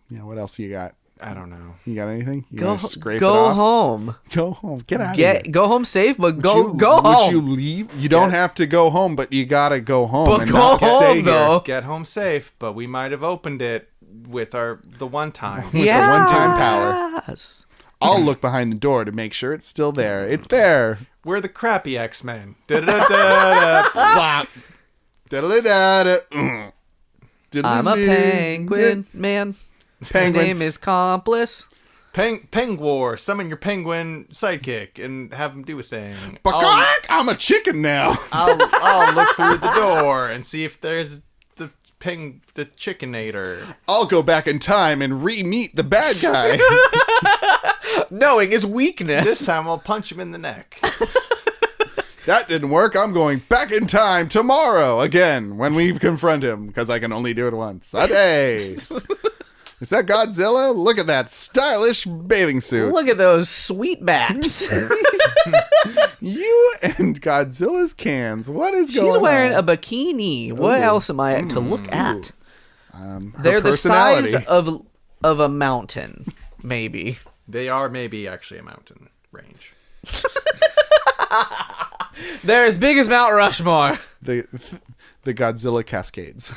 Yeah, what else you got? I don't know. You got anything? You Go wanna scrape it off? home. Go home. Get out of here. Go home safe, but go Would home. you leave? You don't have to go home, but you gotta go home. But and go not home, stay here. though. Get home safe, but we might have opened it with the one time. With the one-time power. Yes. I'll look behind the door to make sure it's still there. It's there. We're the crappy X-Men. Da-da-da-da-da. Flop. Da-da-da-da. I'm a penguin man. My Penguins. name is Complice. Pengwar, summon your penguin sidekick and have him do a thing. I'm a chicken now. I'll look through the door and see if there's the chickenator. I'll go back in time and re-meet the bad guy. Knowing his weakness. This time I'll punch him in the neck. That didn't work. I'm going back in time tomorrow again when we confront him because I can only do it once a day. Is that Godzilla? Look at that stylish bathing suit. Look at those sweet baps. You and Godzilla's cans. What is going on? She's wearing a bikini. What else am I to look at? They're the size personality. of a mountain, maybe. They are maybe actually a mountain range. They're as big as Mount Rushmore. The Godzilla Cascades.